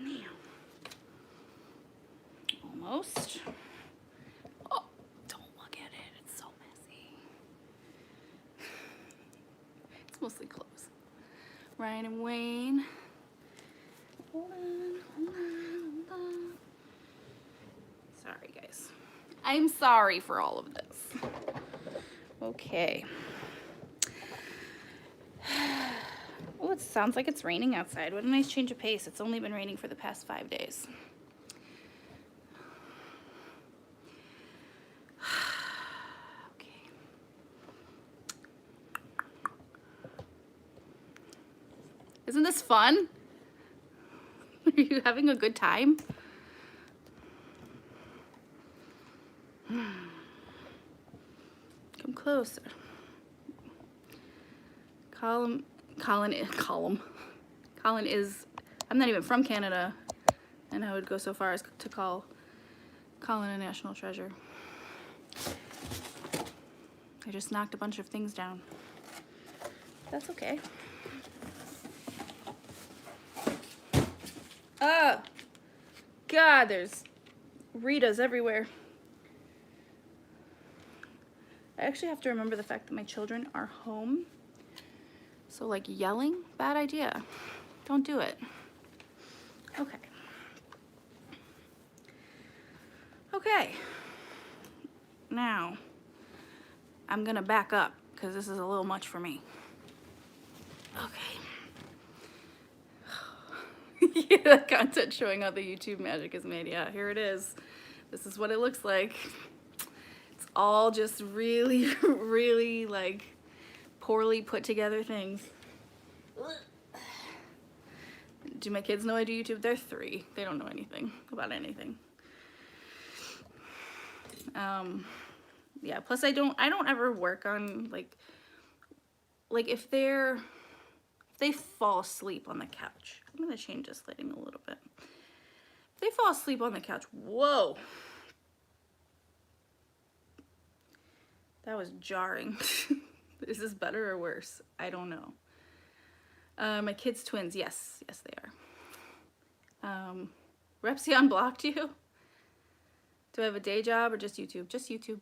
now. Almost. Oh, don't look at it. It's so messy. It's mostly clothes. Ryan and Wayne. Hold on. I'm sorry for all of this. Okay. Oh, it sounds like it's raining outside. What a nice change of pace. It's only been raining for the past 5 days. Okay. Isn't this fun? Are you having a good time? Come closer. Colin is, I'm not even from Canada, and I would go so far as to call Colin a national treasure. I just knocked a bunch of things down. That's okay. Oh, God, there's Ritas everywhere. I actually have to remember the fact that my children are home. So like yelling, bad idea. Don't do it. Okay. Okay. Now, I'm gonna back up because this is a little much for me. Okay. Yeah, that content showing how the YouTube magic is made. Yeah, here it is. This is what it looks like. It's all just really, really like poorly put together things. Do my kids know I do YouTube? They're 3. They don't know anything about anything. Yeah, plus I don't ever work on like if they fall asleep on the couch. I'm gonna change this lighting a little bit. If they fall asleep on the couch, whoa. That was jarring. Is this better or worse? I don't know. My kids' twins, yes, they are. Repsy unblocked you? Do I have a day job or just YouTube? Just YouTube.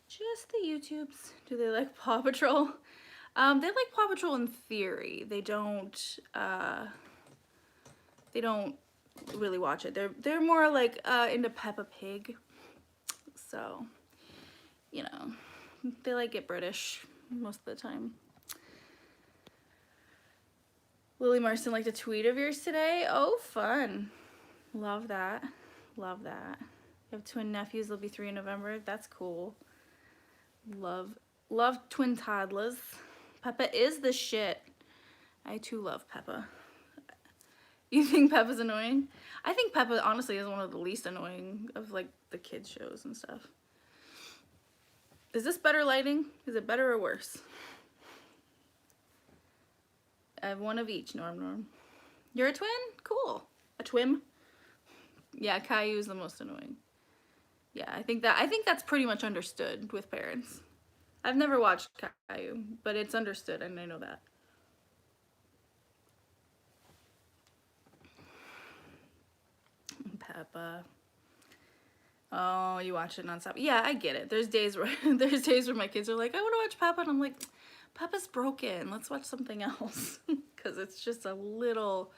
Just the YouTubes. Do they like Paw Patrol? They like Paw Patrol in theory. They don't really watch it. They're more like into Peppa Pig. So, you know, they like it British most of the time. Lily Marston liked a tweet of yours today. Oh, fun. Love that. Love that. You have twin nephews. They'll be 3 in November. That's cool. Love twin toddlers. Peppa is the shit. I too love Peppa. You think Peppa's annoying? I think Peppa honestly is one of the least annoying of like the kids shows and stuff. Is this better lighting? Is it better or worse? I have one of each, Norm. You're a twin? Cool. A twim? Yeah, Caillou is the most annoying. Yeah, I think that's pretty much understood with parents. I've never watched Caillou, but it's understood and I know that. Peppa. Oh, you watch it nonstop. Yeah, I get it. There's days where my kids are like, I want to watch Peppa, and I'm like, Peppa's broken. Let's watch something else because it's just a little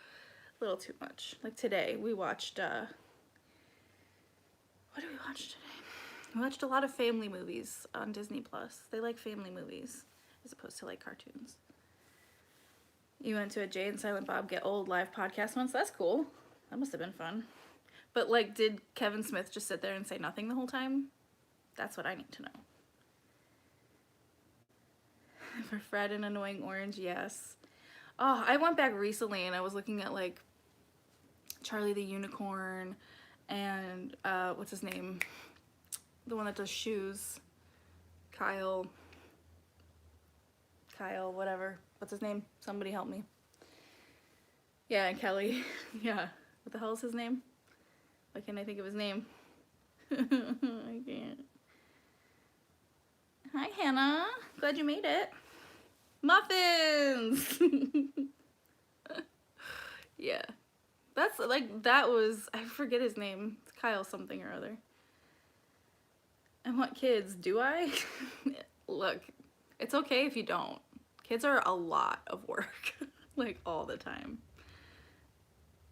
too much. Like today, we watched. What did we watch today? We watched a lot of family movies on Disney Plus. They like family movies as opposed to like cartoons. You went to a Jay and Silent Bob Get Old live podcast once. That's cool. That must have been fun. But like, did Kevin Smith just sit there and say nothing the whole time? That's what I need to know. For Fred and Annoying Orange, yes. Oh, I went back recently and I was looking at like Charlie the Unicorn and what's his name? The one that does shoes. Kyle, whatever. What's his name? Somebody help me. Yeah, and Kelly. Yeah. What the hell is his name? Why can't I think of his name? I can't. Hi, Hannah. Glad you made it. Muffins! Yeah. That's like, that was, I forget his name. It's Kyle something or other. I want kids. Do I? Look, it's okay if you don't. Kids are a lot of work. Like all the time.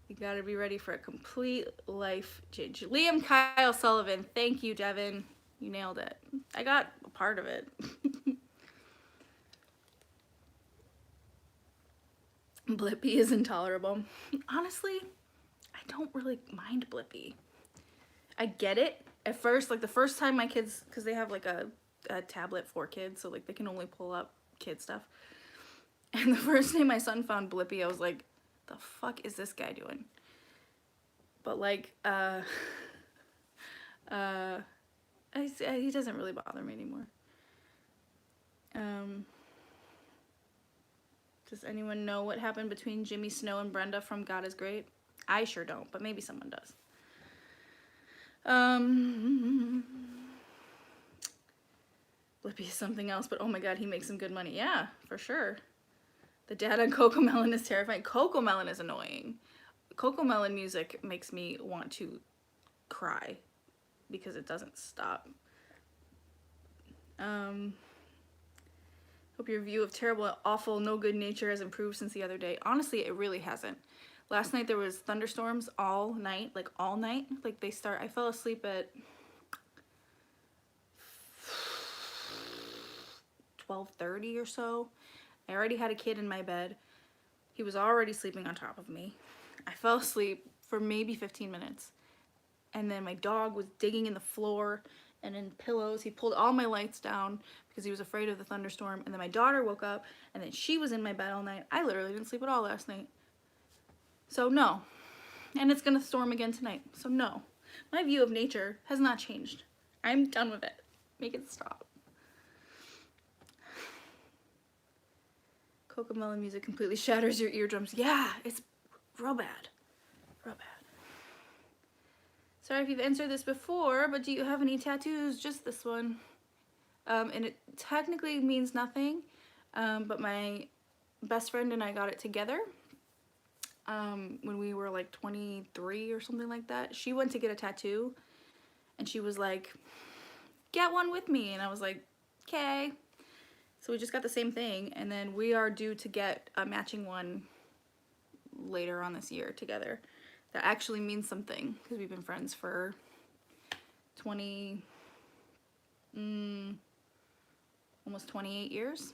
You gotta be ready for a complete life change. Liam Kyle Sullivan, thank you, Devin. You nailed it. I got a part of it. Blippi is intolerable. Honestly, I don't really mind Blippi. I get it. At first, like the first time my kids, because they have like a tablet for kids, so like they can only pull up kid stuff. And the first day my son found Blippi, I was like, the fuck is this guy doing? But like, he doesn't really bother me anymore. Does anyone know what happened between Jimmy Snow and Brenda from God is Great? I sure don't, but maybe someone does. Blippi is something else, but oh my god, he makes some good money. Yeah, for sure. The dad on Cocomelon is terrifying. Cocomelon is annoying. Cocomelon music makes me want to cry because it doesn't stop. Hope your view of terrible, awful, no good nature has improved since the other day. Honestly, it really hasn't. Last night there was thunderstorms all night, like all night. Like I fell asleep at 12:30 or so. I already had a kid in my bed. He was already sleeping on top of me. I fell asleep for maybe 15 minutes. And then my dog was digging in the floor and in pillows. He pulled all my lights down because he was afraid of the thunderstorm. And then my daughter woke up and then she was in my bed all night. I literally didn't sleep at all last night. So no. And it's gonna storm again tonight. So no. My view of nature has not changed. I'm done with it. Make it stop. Cocomelon music completely shatters your eardrums. Yeah, it's real bad. Real bad. Sorry if you've answered this before, but do you have any tattoos? Just this one. And it technically means nothing, but my best friend and I got it together when we were like 23 or something like that. She went to get a tattoo, and she was like, get one with me. And I was like, okay. So we just got the same thing, and then we are due to get a matching one later on this year together. That actually means something because we've been friends for almost 28 years.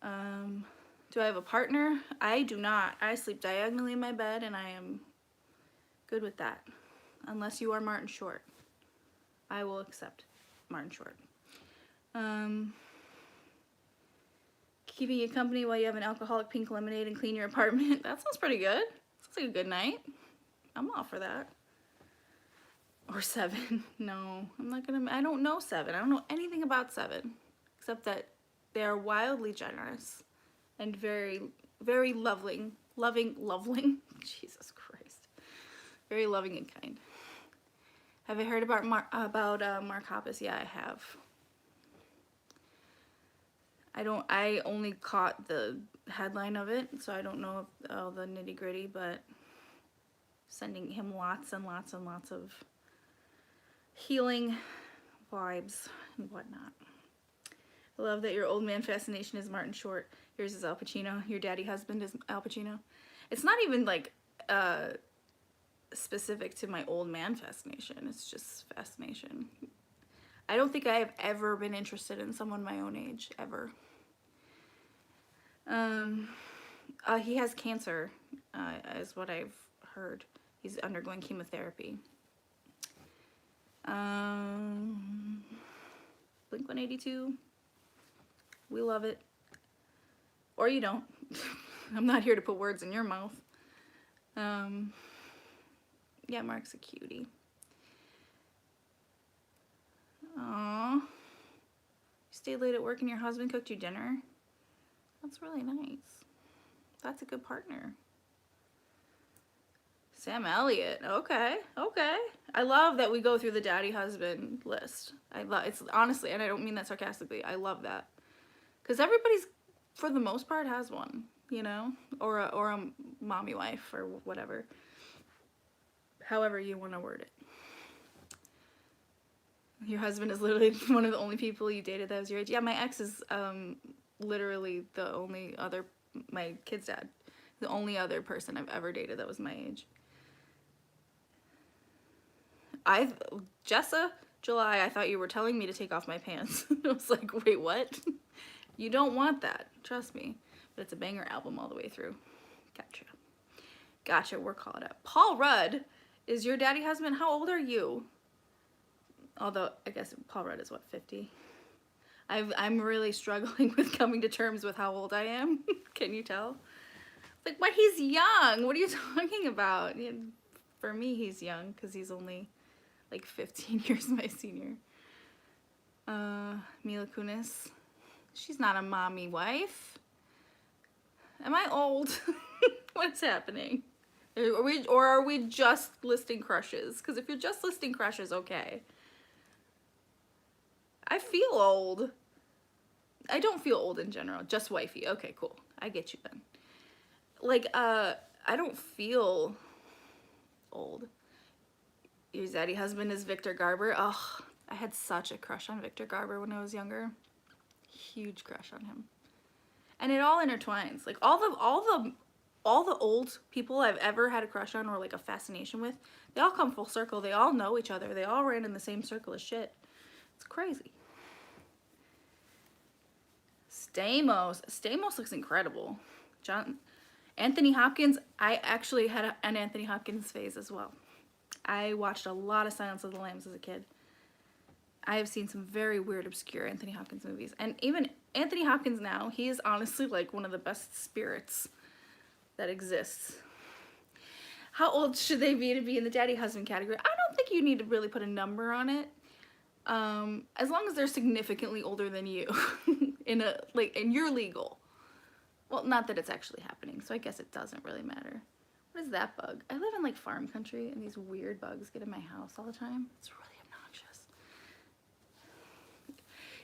Do I have a partner? I do not. I sleep diagonally in my bed and I am good with that. Unless you are Martin Short. I will accept Martin Short. Keeping you company while you have an alcoholic pink lemonade and clean your apartment. That sounds pretty good. Sounds like a good night. I'm all for that. Or 7. No, I'm not gonna. I don't know 7. I don't know anything about 7. Except that they are wildly generous. And very, very loving. Jesus Christ. Very loving and kind. Have I heard about Mark Hoppus? Yeah, I have. I only caught the headline of it, so I don't know all the nitty gritty, but sending him lots and lots and lots of healing vibes and whatnot. I love that your old man fascination is Martin Short. Yours is Al Pacino. Your daddy husband is Al Pacino. It's not even like specific to my old man fascination. It's just fascination. I don't think I have ever been interested in someone my own age, ever. He has cancer, is what I've heard. He's undergoing chemotherapy. Blink-182. We love it. Or you don't. I'm not here to put words in your mouth. Yeah, Mark's a cutie. Aww. You stayed late at work and your husband cooked you dinner? That's really nice. That's a good partner. Sam Elliott. Okay. Okay. I love that we go through the daddy husband list. It's honestly, and I don't mean that sarcastically, I love that. Because everybody's, for the most part, has one, you know? Or a mommy wife or whatever. However you want to word it. Your husband is literally one of the only people you dated that was your age. Yeah, my ex is literally the only other, my kid's dad. The only other person I've ever dated that was my age. Jessa, July, I thought you were telling me to take off my pants. I was like, wait, what? You don't want that, trust me. But it's a banger album all the way through. Gotcha. Gotcha, we're caught up. Paul Rudd is your daddy husband. How old are you? Although, I guess Paul Rudd is what, 50? I'm really struggling with coming to terms with how old I am. Can you tell? Like, what? He's young. What are you talking about? For me, he's young because he's only like 15 years my senior. Mila Kunis. She's not a mommy wife. Am I old? What's happening? Or are we just listing crushes? Because if you're just listing crushes, okay. I feel old. I don't feel old in general. Just wifey. Okay, cool. I get you then. Like, I don't feel old. Your zaddy husband is Victor Garber. Oh, I had such a crush on Victor Garber when I was younger. Huge crush on him. And it all intertwines. Like all the old people I've ever had a crush on or like a fascination with, they all come full circle. They all know each other. They all ran in the same circle as shit. It's crazy. Stamos looks incredible. Anthony Hopkins, I actually had an Anthony Hopkins phase as well. I watched a lot of Silence of the Lambs as a kid. I have seen some very weird, obscure Anthony Hopkins movies. And even Anthony Hopkins now, he is honestly like one of the best spirits that exists. How old should they be to be in the daddy husband category? I don't think you need to really put a number on it. As long as they're significantly older than you and you're legal. Well, not that it's actually happening, so I guess it doesn't really matter. What is that bug? I live in like farm country and these weird bugs get in my house all the time. It's really obnoxious.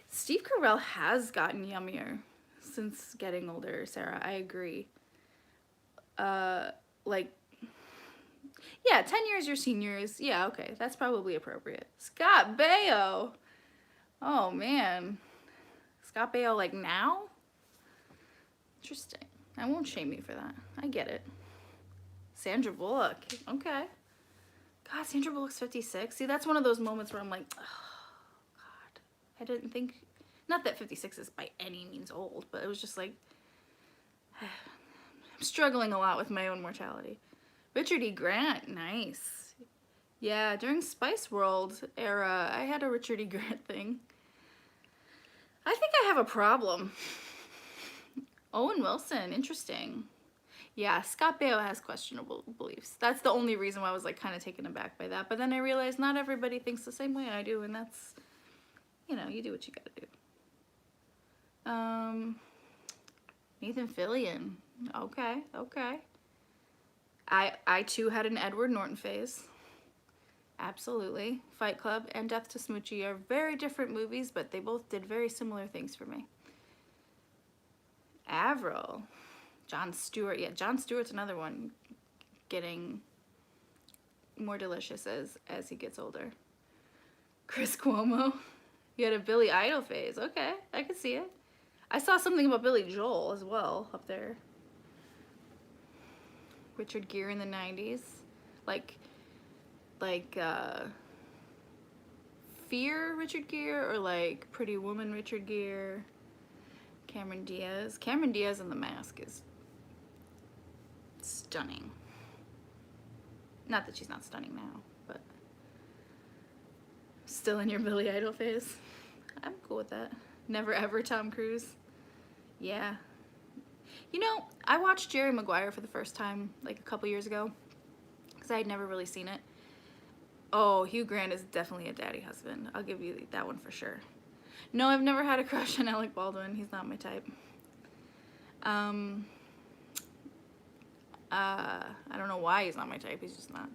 Steve Carell has gotten yummier since getting older, Sarah. I agree. Like, yeah, 10 years your seniors. Yeah, okay, that's probably appropriate. Scott Baio. Oh, man. Scott Baio, like, now? Interesting. I won't shame you for that. I get it. Sandra Bullock. Okay. God, Sandra Bullock's 56. See, that's one of those moments where I'm like, oh, God. I didn't think... Not that 56 is by any means old, but it was just like... I'm struggling a lot with my own mortality. Richard E. Grant. Nice. Yeah, during Spice World era, I had a Richard E. Grant thing. I think I have a problem. Owen Wilson. Interesting. Yeah, Scott Baio has questionable beliefs. That's the only reason why I was like kind of taken aback by that. But then I realized not everybody thinks the same way I do, and that's, you know, you do what you gotta do. Nathan Fillion. Okay, okay. I too had an Edward Norton phase. Absolutely. Fight Club and Death to Smoochie are very different movies, but they both did very similar things for me. Avril. Jon Stewart. Yeah, Jon Stewart's another one getting more delicious as he gets older. Chris Cuomo. You had a Billy Idol phase. Okay, I could see it. I saw something about Billy Joel as well up there. Richard Gere in the 90s. Like Fear Richard Gere or like Pretty Woman Richard Gere. Cameron Diaz. Cameron Diaz in The Mask is stunning. Not that she's not stunning now, but still in your Billy Idol phase. I'm cool with that. Never Ever Tom Cruise. Yeah. You know, I watched Jerry Maguire for the first time like a couple years ago because I had never really seen it. Oh, Hugh Grant is definitely a daddy husband. I'll give you that one for sure. No, I've never had a crush on Alec Baldwin. He's not my type. I don't know why he's not my type. He's just not.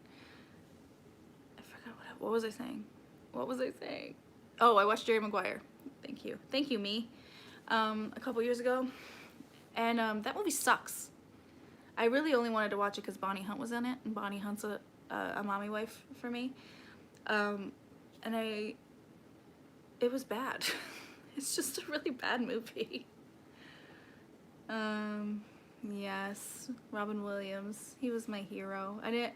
I forgot what was I saying? What was I saying? Oh, I watched Jerry Maguire. Thank you. Thank you, me. A couple years ago. And that movie sucks. I really only wanted to watch it because Bonnie Hunt was in it. And Bonnie Hunt's a mommy wife for me. And it was bad. It's just a really bad movie. Yeah, Yes, Robin Williams. He was my hero. I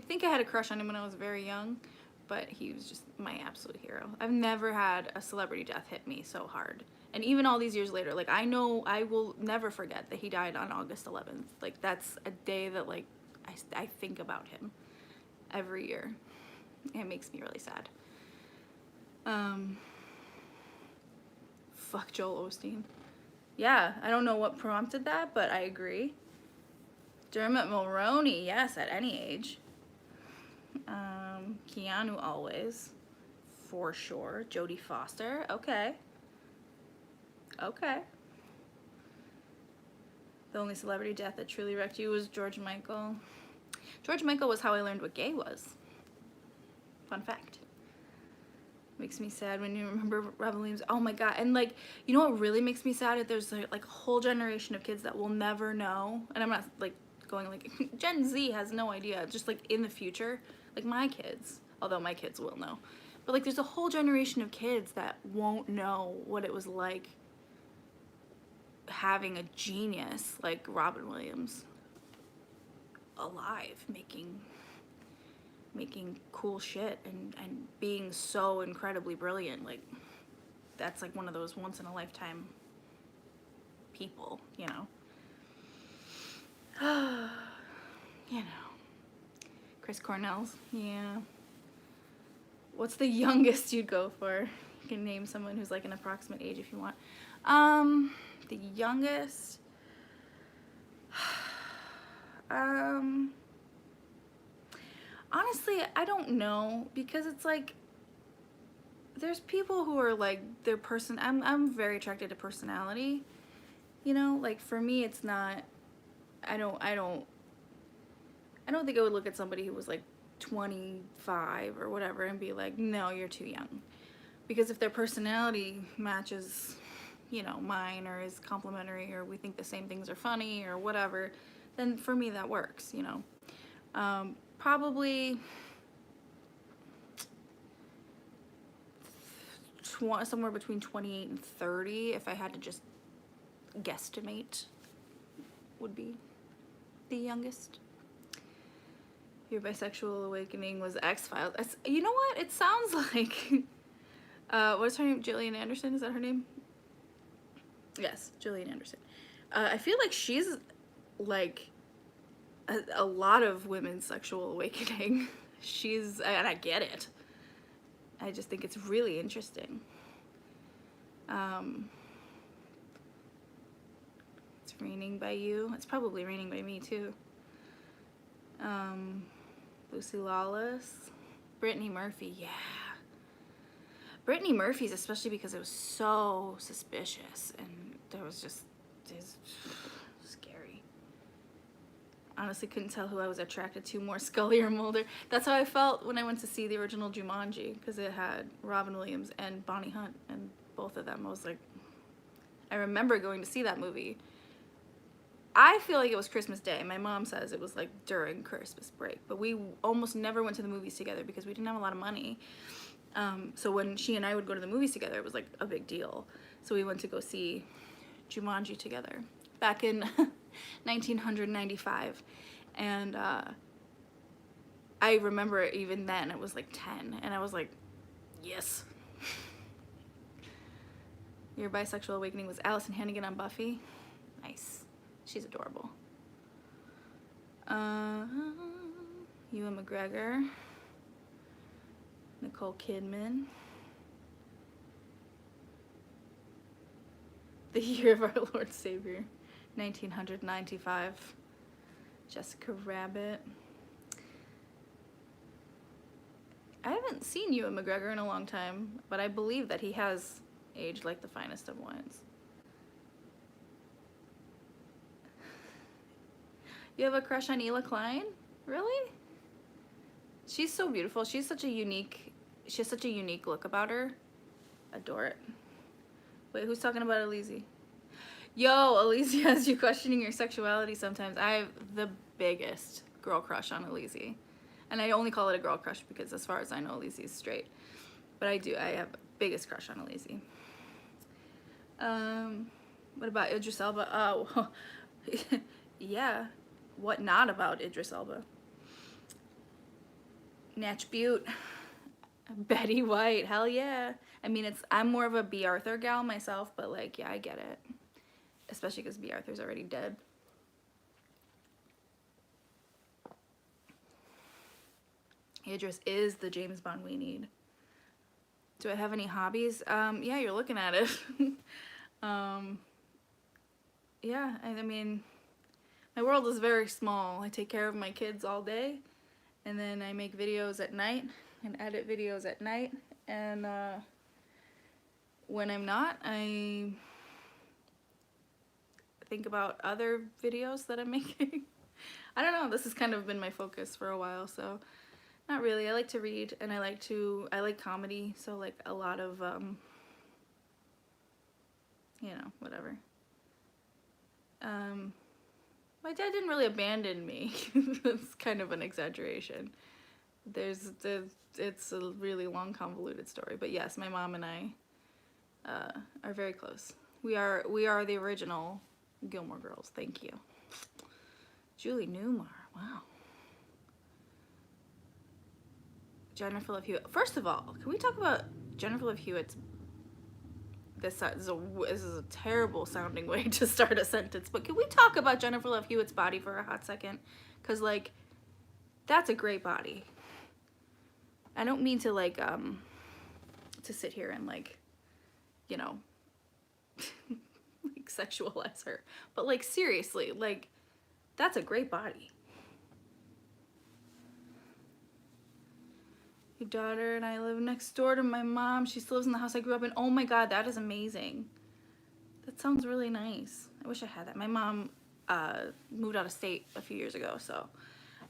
think I had a crush on him when I was very young, but he was just my absolute hero. I've never had a celebrity death hit me so hard. And even all these years later, like, I know I will never forget that he died on August 11th. Like, that's a day that, like, I think about him every year. It makes me really sad. Fuck Joel Osteen. Yeah, I don't know what prompted that, but I agree. Dermot Mulroney, yes, at any age. Keanu always, for sure. Jodie Foster, okay. Okay. The only celebrity death that truly wrecked you was George Michael. George Michael was how I learned what gay was. Fun fact. Makes me sad when you remember Robin Williams. Oh my god. And like, you know what really makes me sad? That there's like a whole generation of kids that will never know. And I'm not like going like Gen Z has no idea. Just like in the future, like my kids, although my kids will know. But like there's a whole generation of kids that won't know what it was like having a genius like Robin Williams alive, making cool shit and being so incredibly brilliant. Like, that's like one of those once in a lifetime people, you know. You know. Chris Cornell's, yeah. What's the youngest you'd go for? You can name someone who's like an approximate age if you want. The youngest, honestly, I don't know, because it's like there's people who are like their person. I'm very attracted to personality, you know. Like for me, it's not. I don't think I would look at somebody who was like 25 or whatever and be like, no, you're too young, because if their personality matches, you know, mine, or is complimentary, or we think the same things are funny or whatever, then for me that works, you know. Probably somewhere between 28 and 30, if I had to just guesstimate, would be the youngest. Your bisexual awakening was X-Files. You know what? It sounds like, what's her name? Gillian Anderson? Is that her name? Yes, Gillian Anderson. I feel like she's like a lot of women's sexual awakening. And I get it. I just think it's really interesting. It's raining by you. It's probably raining by me too. Lucy Lawless. Brittany Murphy, yeah. Brittany Murphy's, especially because it was so suspicious and there was just scary. Honestly, couldn't tell who I was attracted to more, Scully or Mulder. That's how I felt when I went to see the original Jumanji, because it had Robin Williams and Bonnie Hunt, and both of them. I was like, I remember going to see that movie. I feel like it was Christmas Day. My mom says it was like during Christmas break, but we almost never went to the movies together because we didn't have a lot of money. So when she and I would go to the movies together, it was like a big deal. So we went to go see Jumanji together back in 1995. And I remember even then it was like 10, and I was like, yes. Your bisexual awakening was Allison Hannigan on Buffy. Nice. She's adorable. Ewan McGregor. Nicole Kidman. The year of our Lord Savior, 1995. Jessica Rabbit. I haven't seen Ewan McGregor in a long time, but I believe that he has aged like the finest of wines. You have a crush on Ela Klein? Really? She's so beautiful. She has such a unique look about her. Adore it. Wait, who's talking about Alizé? Yo, Alizé has you questioning your sexuality sometimes. I have the biggest girl crush on Alizé. And I only call it a girl crush because as far as I know, Alizé is straight. But I have biggest crush on Alizé. What about Idris Elba? Oh, yeah, what not about Idris Elba? Natch Butte, Betty White, hell yeah. I mean, I'm more of a B. Arthur gal myself, but like, yeah, I get it. Especially because B. Arthur's already dead. Idris is the James Bond we need. Do I have any hobbies? Yeah, you're looking at it. Yeah, I mean, my world is very small. I take care of my kids all day, and then I make videos at night and edit videos at night, and when I'm not, I think about other videos that I'm making. I don't know, this has kind of been my focus for a while, so not really. I like to read, and I like comedy, so like a lot of you know, whatever. My dad didn't really abandon me. It's kind of an exaggeration. It's a really long, convoluted story, but yes, my mom and I are very close. We are the original Gilmore Girls. Thank you. Julie Newmar. Wow. Jennifer Love Hewitt. First of all, can we talk about Jennifer Love Hewitt's... This is a terrible sounding way to start a sentence, but can we talk about Jennifer Love Hewitt's body for a hot second? Because, like, that's a great body. I don't mean to, like, to sit here and, like, you know, like, sexualize her. But, like, seriously, like, that's a great body. Your daughter and I live next door to my mom. She still lives in the house I grew up in. Oh my God, that is amazing. That sounds really nice. I wish I had that. My mom moved out of state a few years ago, so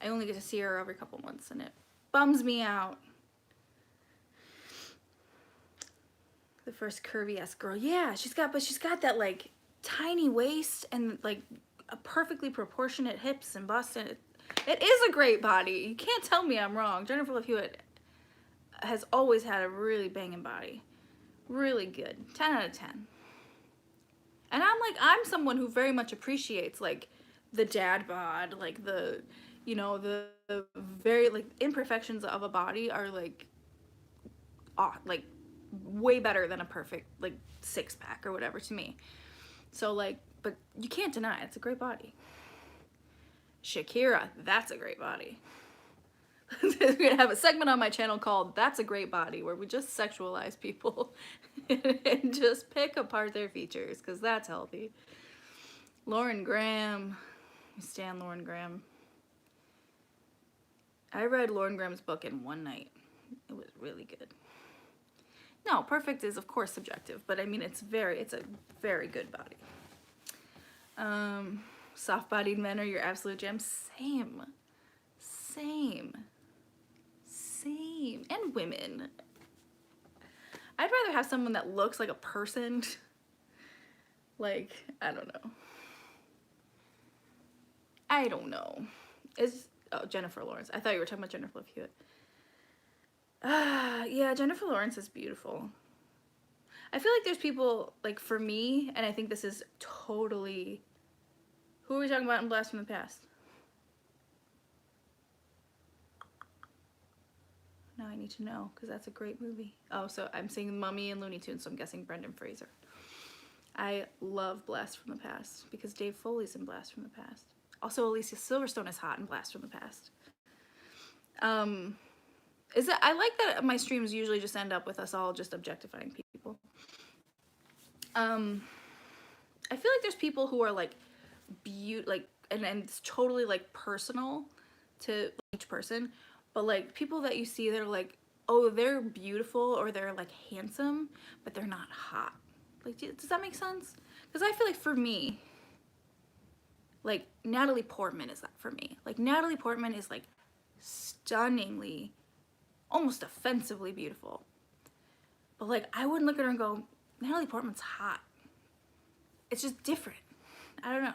I only get to see her every couple months, and it bums me out. The first curvy-ass girl. Yeah, she's got that like tiny waist and like a perfectly proportionate hips and bust, and it is a great body. You can't tell me I'm wrong. Jennifer Love Hewitt has always had a really banging body. Really good. 10 out of 10. And I'm someone who very much appreciates like the dad bod, like the, you know, the very like imperfections of a body are like way better than a perfect like six pack or whatever to me. So like, but you can't deny it. It's a great body. Shakira, that's a great body. We're gonna have a segment on my channel called That's a Great Body, where we just sexualize people and just pick apart their features, because that's healthy. Lauren Graham. I stand Lauren Graham. I read Lauren Graham's book in one night. It was really good. No, perfect is of course subjective, but I mean it's a very good body. Soft-bodied men are your absolute gem. Same. And women. I'd rather have someone that looks like a person. Like, I don't know. Oh, Jennifer Lawrence. I thought you were talking about Jennifer Love Hewitt. Yeah, Jennifer Lawrence is beautiful. I feel like there's people, like, for me, and I think this is totally... Who are we talking about in Blast from the Past? Now I need to know, because that's a great movie. Oh, so I'm saying Mummy and Looney Tunes, so I'm guessing Brendan Fraser. I love Blast from the Past, because Dave Foley's in Blast from the Past. Also, Alicia Silverstone is hot in Blast from the Past. I like that my streams usually just end up with us all just objectifying people. I feel like there's people who are like and it's totally like personal to each person, but like people that you see that are like, oh, they're beautiful or they're like handsome, but they're not hot. Like, does that make sense? Because I feel like for me, like Natalie Portman is that for me. Like Natalie Portman is like stunningly, almost offensively beautiful. But like I wouldn't look at her and go, Natalie Portman's hot. It's just different. I don't know.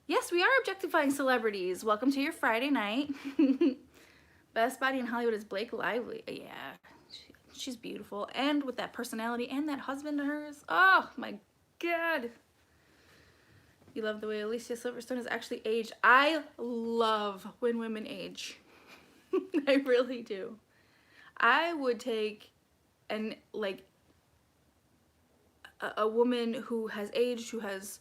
Yes, we are objectifying celebrities. Welcome to your Friday night. Best body in Hollywood is Blake Lively. Yeah, she's beautiful. And with that personality and that husband of hers. Oh my God. You love the way Alicia Silverstone is actually aged. I love when women age. I really do. I would take a woman who has aged, who has,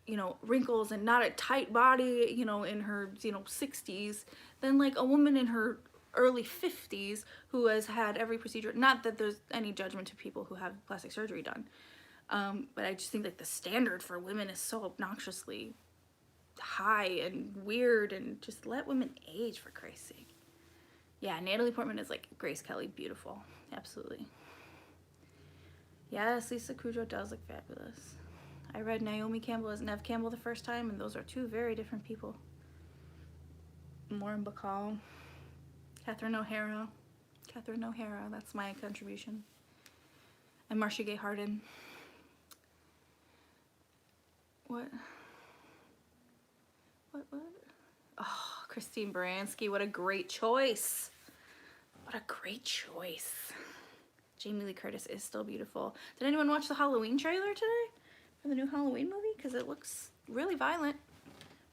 you know, wrinkles and not a tight body, you know, in her, you know, 60s, than like a woman in her early 50s who has had every procedure. Not that there's any judgment to people who have plastic surgery done, but I just think like the standard for women is so obnoxiously high and weird, and just let women age, for Christ's sake. Yeah, Natalie Portman is like Grace Kelly, beautiful. Absolutely. Yes, Lisa Kudrow does look fabulous. I read Naomi Campbell as Neve Campbell the first time, and those are two very different people. Maureen Bacall. Catherine O'Hara, that's my contribution. And Marcia Gay Harden. What? Oh, Christine Baranski, what a great choice. What a great choice. Jamie Lee Curtis is still beautiful. Did anyone watch the Halloween trailer today for the new Halloween movie? Because it looks really violent,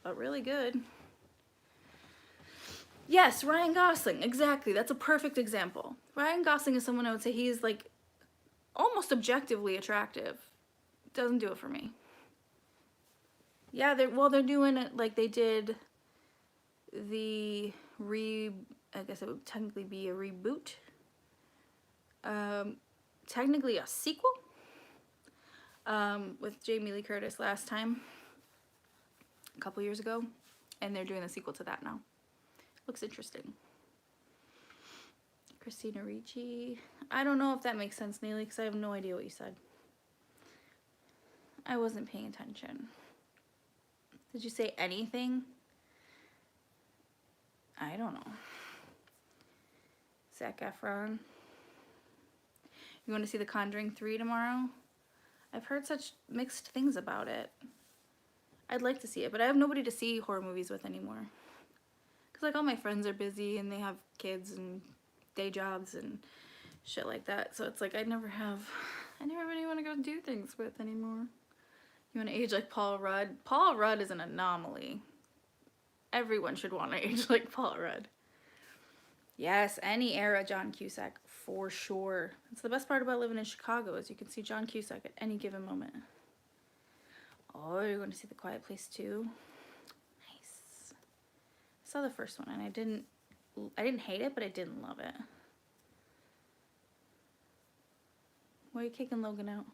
but really good. Yes, Ryan Gosling, exactly. That's a perfect example. Ryan Gosling is someone I would say he's like almost objectively attractive. Doesn't do it for me. Yeah, they're doing it like they did the I guess it would technically be a reboot. Technically a sequel with Jamie Lee Curtis last time, a couple years ago, and they're doing a sequel to that now. Looks interesting. Christina Ricci. I don't know if that makes sense, Neely, because I have no idea what you said. I wasn't paying attention. Did you say anything? I don't know. Zac Efron. You want to see The Conjuring 3 tomorrow? I've heard such mixed things about it. I'd like to see it, but I have nobody to see horror movies with anymore. Because like all my friends are busy and they have kids and day jobs and shit like that. So it's like I never really want to go do things with anymore. You want to age like Paul Rudd? Paul Rudd is an anomaly. Everyone should want to age like Paul Rudd. Yes, any era John Cusack, for sure. It's the best part about living in Chicago is you can see John Cusack at any given moment. Oh, you're going to see The Quiet Place too? Nice. I saw the first one and I didn't hate it, but I didn't love it. Why are you kicking Logan out?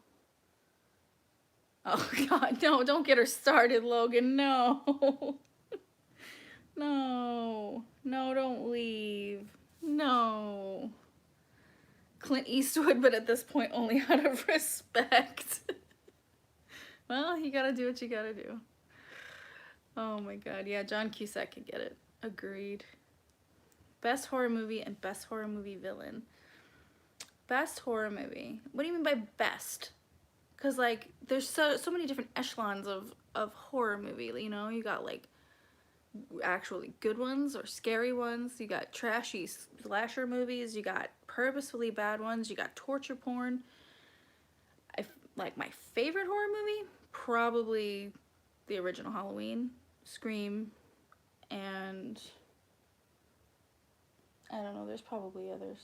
Oh God, no, don't get her started, Logan, no. No, don't leave. No. Clint Eastwood, but at this point only out of respect. Well, you gotta do what you gotta do. Oh my God, yeah, John Cusack could get it. Agreed. Best horror movie and best horror movie villain. Best horror movie. What do you mean by best? Because like there's so many different echelons of horror movie, you know? You got like actually good ones or scary ones, you got trashy slasher movies, you got purposefully bad ones, you got torture porn. Like my favorite horror movie, probably the original Halloween, Scream, and I don't know, there's probably others.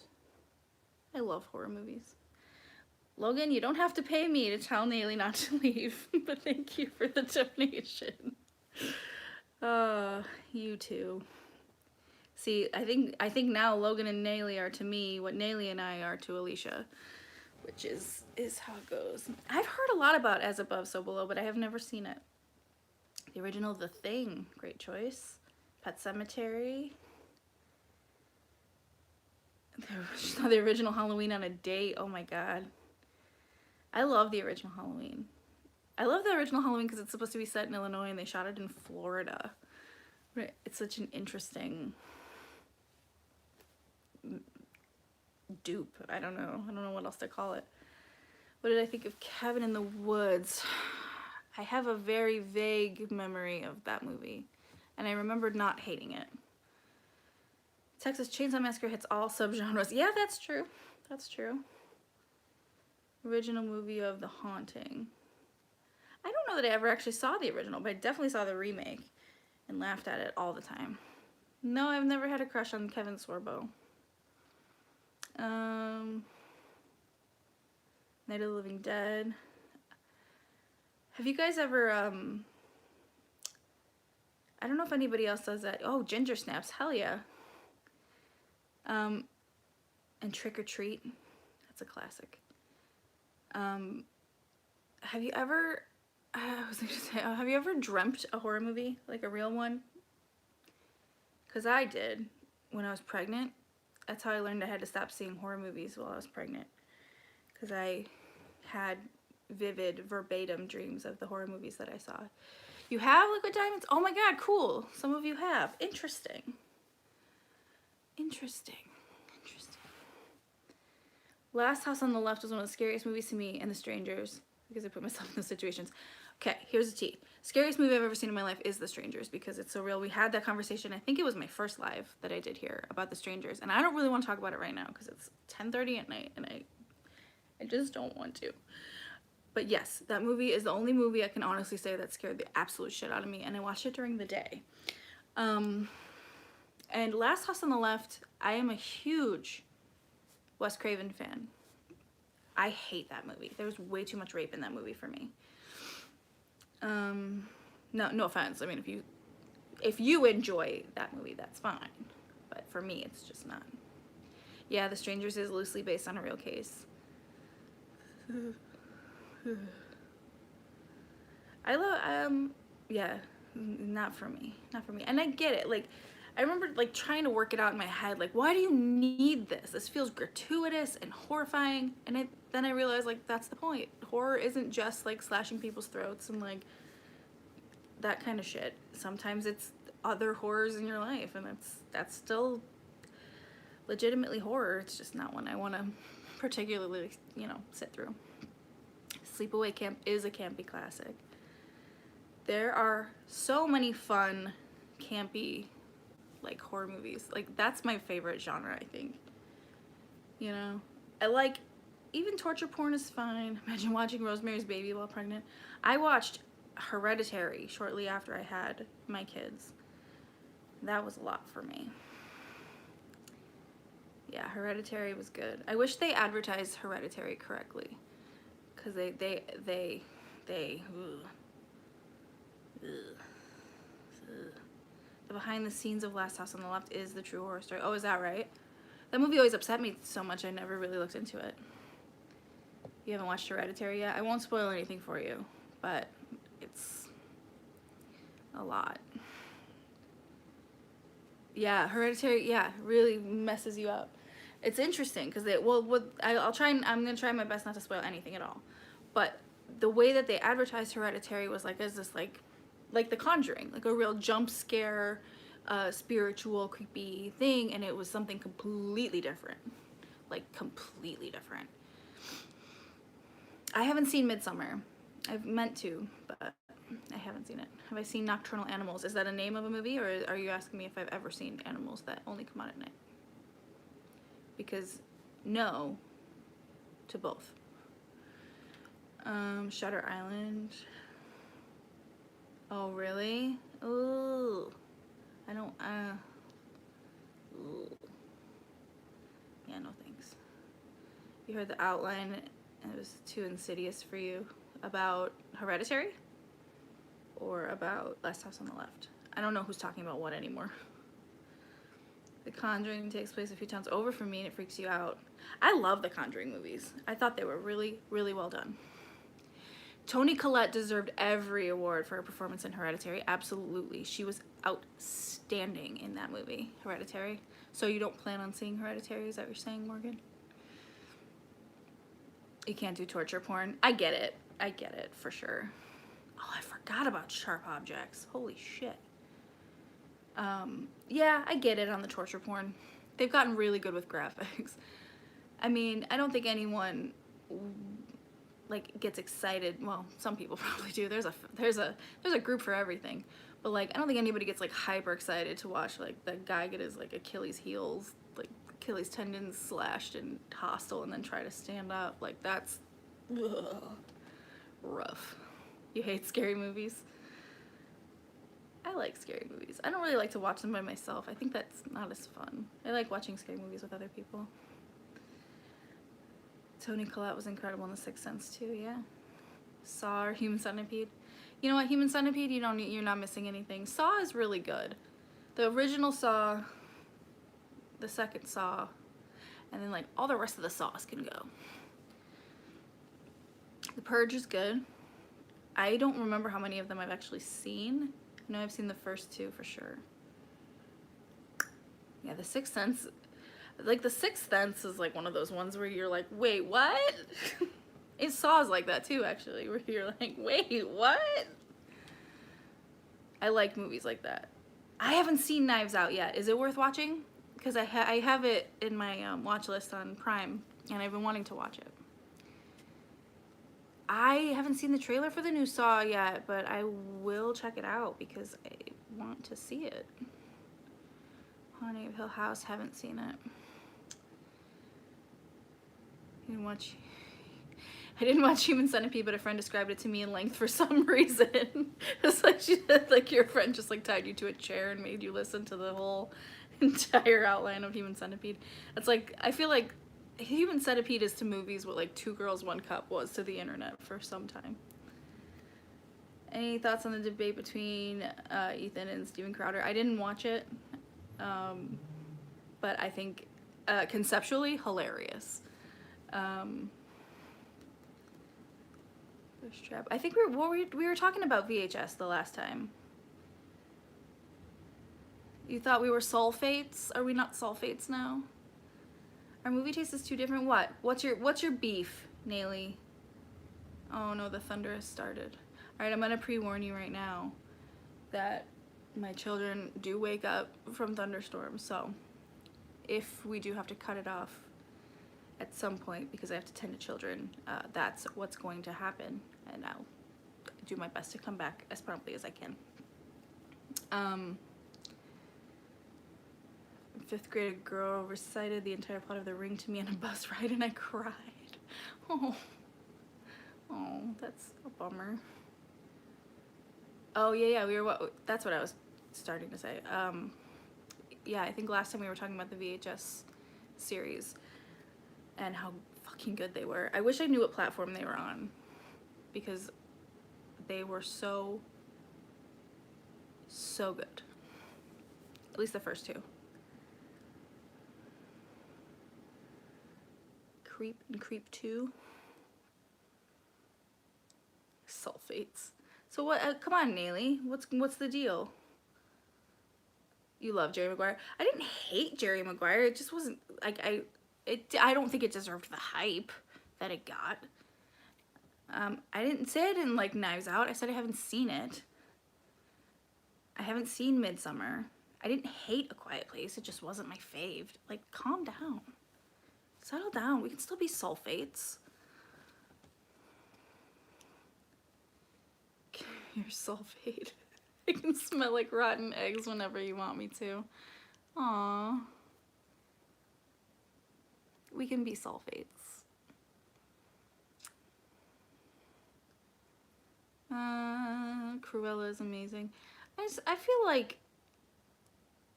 I love horror movies. Logan, you don't have to pay me to tell Nayli not to leave, but thank you for the donation. You too. See, I think now Logan and Nayli are to me what Nayli and I are to Alicia, which is how it goes. I've heard a lot about As Above, So Below, but I have never seen it. The original The Thing, great choice. Pet Sematary. The original Halloween on a Date, oh my God. I love the original Halloween. I love the original Halloween because it's supposed to be set in Illinois and they shot it in Florida. It's such an interesting dupe. I don't know what else to call it. What did I think of Cabin in the Woods? I have a very vague memory of that movie, and I remember not hating it. Texas Chainsaw Massacre hits all subgenres. Yeah, that's true. That's true. Original movie of The Haunting. I don't know that I ever actually saw the original, but I definitely saw the remake and laughed at it all the time. No, I've never had a crush on Kevin Sorbo. Night of the Living Dead. Have you guys ever, I don't know if anybody else does that. Oh, Ginger Snaps, hell yeah. And Trick or Treat, that's a classic. Have you ever, have you ever dreamt a horror movie, like a real one? Because I did when I was pregnant. That's how I learned I had to stop seeing horror movies while I was pregnant. Because I had vivid, verbatim dreams of the horror movies that I saw. You have Liquid Diamonds? Oh my god, cool. Some of you have. Interesting. Interesting. Interesting. Last House on the Left was one of the scariest movies to me, and The Strangers, because I put myself in those situations. Okay, here's the tea. Scariest movie I've ever seen in my life is The Strangers, because it's so real. We had that conversation, I think it was my first live that I did here about The Strangers, and I don't really want to talk about it right now because it's 10:30 at night, and I just don't want to. But yes, that movie is the only movie I can honestly say that scared the absolute shit out of me, and I watched it during the day. And Last House on the Left, I am a huge Wes Craven fan. I hate that movie. There's way too much rape in that movie for me. No offense. I mean, if you enjoy that movie, that's fine. But for me, it's just not. Yeah, The Strangers is loosely based on a real case. I love, yeah, not for me. Not for me. And I get it. Like, I remember, like, trying to work it out in my head. Like, why do you need this? This feels gratuitous and horrifying. And then I realized, like, that's the point. Horror isn't just, like, slashing people's throats and, like, that kind of shit. Sometimes it's other horrors in your life. And that's still legitimately horror. It's just not one I want to particularly, you know, sit through. Sleepaway Camp is a campy classic. There are so many fun, campy, like, horror movies. Like, that's my favorite genre, I think. You know? I like, even torture porn is fine. Imagine watching Rosemary's Baby while pregnant. I watched Hereditary shortly after I had my kids. That was a lot for me. Yeah, Hereditary was good. I wish they advertised Hereditary correctly. Because they the behind the scenes of Last House on the Left is the true horror story. Oh, is that right? That movie always upset me so much I never really looked into it. You haven't watched Hereditary yet? I won't spoil anything for you, but it's a lot. Yeah, Hereditary, yeah, really messes you up. It's interesting because I'm gonna try my best not to spoil anything at all. But the way that they advertised Hereditary was like as this like The Conjuring, like a real jump scare, spiritual, creepy thing, and it was something completely different. Like, completely different. I haven't seen Midsommar. I've meant to, but I haven't seen it. Have I seen Nocturnal Animals? Is that a name of a movie, or are you asking me if I've ever seen animals that only come out at night? Because no to both. Shutter Island. Oh, really? Ooh. I don't, ooh. Yeah, no thanks. You heard the outline, and it was too insidious for you. About Hereditary? Or about Last House on the Left? I don't know who's talking about what anymore. The Conjuring takes place a few towns over from me, and it freaks you out. I love the Conjuring movies. I thought they were really, really well done. Toni Collette deserved every award for her performance in Hereditary. Absolutely. She was outstanding in that movie, Hereditary. So you don't plan on seeing Hereditary? Is that what you're saying, Morgan? You can't do torture porn. I get it. I get it, for sure. Oh, I forgot about Sharp Objects. Holy shit. Yeah, I get it on the torture porn. They've gotten really good with graphics. I mean, I don't think anyone like gets excited. Well, some people probably do. There's a group for everything. But like, I don't think anybody gets like hyper excited to watch like the guy get his like Achilles heels, like Achilles tendons slashed in Hostel and then try to stand up. Like, that's rough. You hate scary movies? I like scary movies. I don't really like to watch them by myself. I think that's not as fun. I like watching scary movies with other people. Toni Collette was incredible in The Sixth Sense too, yeah. Saw or Human Centipede. You know what, Human Centipede, you're not missing anything. Saw is really good. The original Saw, the second Saw, and then like all the rest of the Saws can go. The Purge is good. I don't remember how many of them I've actually seen. I know I've seen the first two for sure. Yeah, The Sixth Sense, like The Sixth Sense is like one of those ones where you're like, wait, what? It Saws like that too, actually, where you're like, wait, what? I like movies like that. I haven't seen Knives Out yet. Is it worth watching? Because I have it in my watch list on Prime, and I've been wanting to watch it. I haven't seen the trailer for the new Saw yet, but I will check it out because I want to see it. Haunting of Hill House, haven't seen it. I didn't watch Human Centipede, but a friend described it to me in length for some reason. It's like she said, like your friend just like tied you to a chair and made you listen to the whole entire outline of Human Centipede. It's like, I feel like Human Centipede is to movies what like Two Girls, One Cup was to the internet for some time. Any thoughts on the debate between Ethan and Steven Crowder? I didn't watch it, but I think conceptually hilarious. I think we were talking about VHS the last time. You thought we were sulfates? Are we not sulfates now? Our movie taste is too different. What? What's your beef, Nayli? Oh no, the thunder has started. All right, I'm gonna pre-warn you right now that my children do wake up from thunderstorms. So if we do have to cut it off at some point because I have to tend to children, that's what's going to happen, and I'll do my best to come back as promptly as I can. Fifth grade girl recited the entire plot of The Ring to me on a bus ride and I cried. Oh, that's a bummer. Oh yeah, that's what I was starting to say. Yeah, I think last time we were talking about the VHS series and how fucking good they were. I wish I knew what platform they were on because they were so good. At least the first two. Creep and Creep 2. Sulfates. So what, come on, Nayli, what's the deal? You love Jerry Maguire. I didn't hate Jerry Maguire, it just wasn't, like, I don't think it deserved the hype that it got. I didn't say I didn't like Knives Out, I said I haven't seen it. I haven't seen Midsommar. I didn't hate A Quiet Place, it just wasn't my fave. Like, calm down. Settle down, we can still be sulfates. You're sulfate. I can smell like rotten eggs whenever you want me to. Aww. We can be sulfates. Cruella is amazing. I feel like,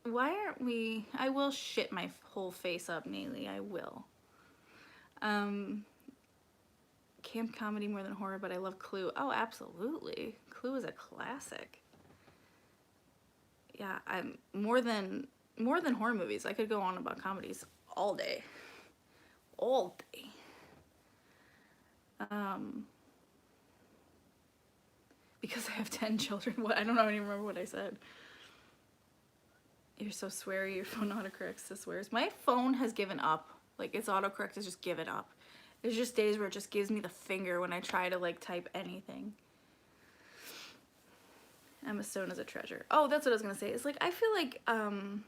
why aren't we, I will shit my whole face up, Nayli, I will. Camp comedy more than horror, but I love Clue. Oh, absolutely. Clue is a classic. Yeah, I'm more than horror movies. I could go on about comedies all day. All day. Because I have 10 children. What? I don't even remember what I said. You're so sweary, your phone autocorrects to swears. My phone has given up. Like, its autocorrect has just given up. There's just days where it just gives me the finger when I try to, like, type anything. Emma Stone is a treasure. Oh, that's what I was gonna say. It's like, I feel like, I'm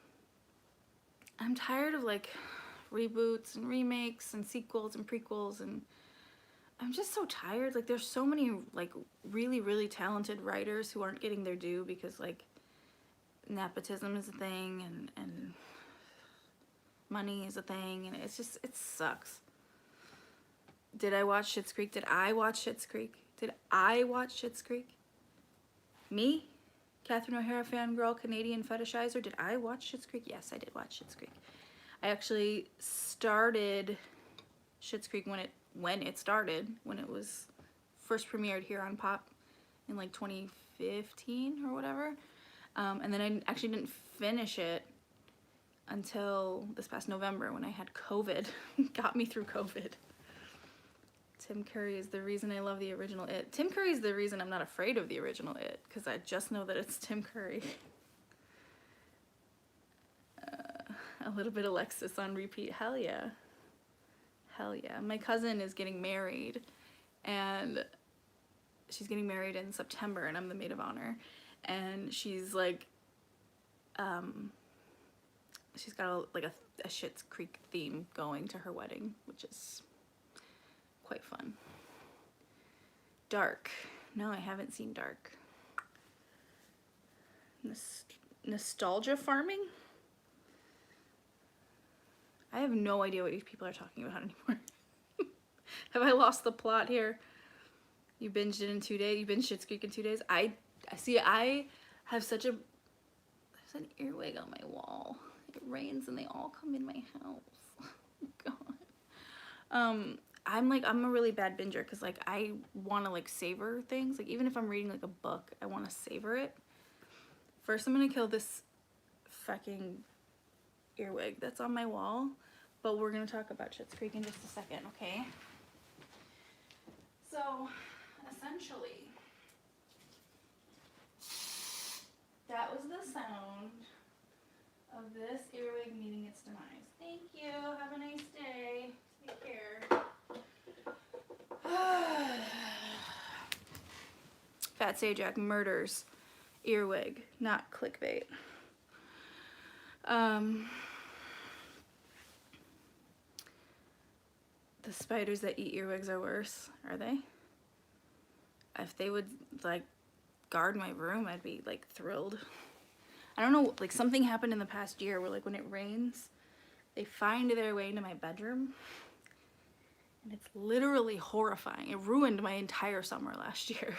tired of, like, reboots and remakes and sequels and prequels, and I'm just so tired. Like, there's so many, like, really, really talented writers who aren't getting their due because, like, nepotism is a thing, and money is a thing, and it's just, it sucks. Did I watch Schitt's Creek? Did I watch Schitt's Creek? Did I watch Schitt's Creek? Me? Catherine O'Hara fangirl, Canadian fetishizer. Did I watch Schitt's Creek? Yes, I did watch Schitt's Creek. I actually started Schitt's Creek when it started, when it was first premiered here on Pop in like 2015 or whatever. And then I actually didn't finish it until this past November when I had COVID. Got me through COVID. Tim Curry is the reason I love the original It. Tim Curry is the reason I'm not afraid of the original It, because I just know that it's Tim Curry. A little bit Alexis on repeat. Hell yeah. Hell yeah. My cousin is getting married, and she's getting married in September, and I'm the maid of honor. And she's like, she's got a Schitt's Creek theme going to her wedding, which is quite fun. Dark. No, I haven't seen Dark. Nostalgia farming? I have no idea what these people are talking about anymore. Have I lost the plot here? You binged it in 2 days? You binged Schitt's Creek in 2 days? I have such a... There's an earwig on my wall. It rains and they all come in my house. God. I'm a really bad binger because like I want to like savor things. Like even if I'm reading like a book, I want to savor it. First, I'm gonna kill this fucking earwig that's on my wall, but we're gonna talk about Schitt's Creek in just a second, okay? So, essentially, that was the sound of this earwig meeting its demise. Thank you. Have a nice day. Take care. Fat Sajak murders earwig, not clickbait. The spiders that eat earwigs are worse, are they? If they would like guard my room, I'd be like thrilled. I don't know, like something happened in the past year where like when it rains, they find their way into my bedroom. And it's literally horrifying. It ruined my entire summer last year.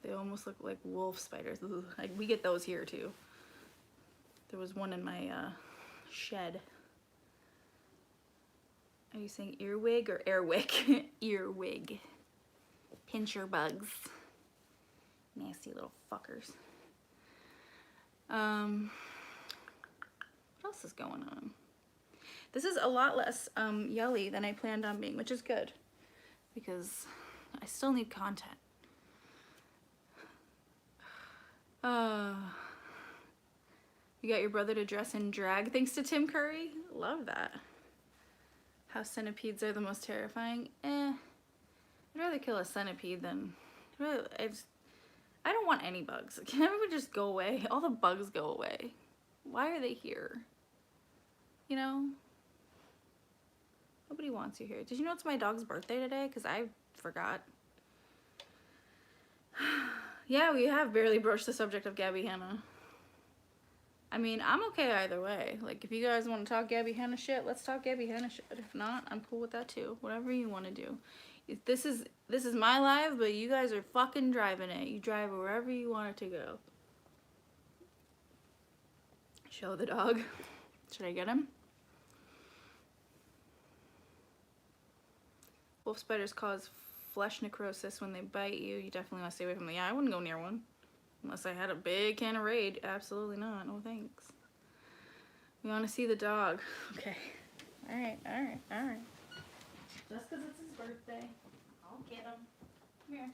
They almost look like wolf spiders. Ugh. Like we get those here too. There was one in my shed. Are you saying earwig or airwick? Earwig. Pincher bugs. Nasty little fuckers. What else is going on? This is a lot less yelly than I planned on being, which is good because I still need content. You got your brother to dress in drag thanks to Tim Curry? Love that. How centipedes are the most terrifying? I'd rather kill a centipede than... I don't want any bugs. Can everyone just go away? All the bugs go away. Why are they here? You know? Nobody wants you here. Did you know it's my dog's birthday today? Because I forgot. Yeah, we have barely broached the subject of Gabby Hanna. I mean, I'm okay either way. Like, if you guys want to talk Gabby Hanna shit, let's talk Gabby Hanna shit. If not, I'm cool with that too. Whatever you want to do. This is my life, but you guys are fucking driving it. You drive wherever you want it to go. Show the dog. Should I get him? Wolf spiders cause flesh necrosis when they bite you. You definitely want to stay away from them. Yeah, I wouldn't go near one. Unless I had a big can of Raid. Absolutely not. No thanks. We want to see the dog. Okay. Alright. Just because it's his birthday. I'll get him. Come here.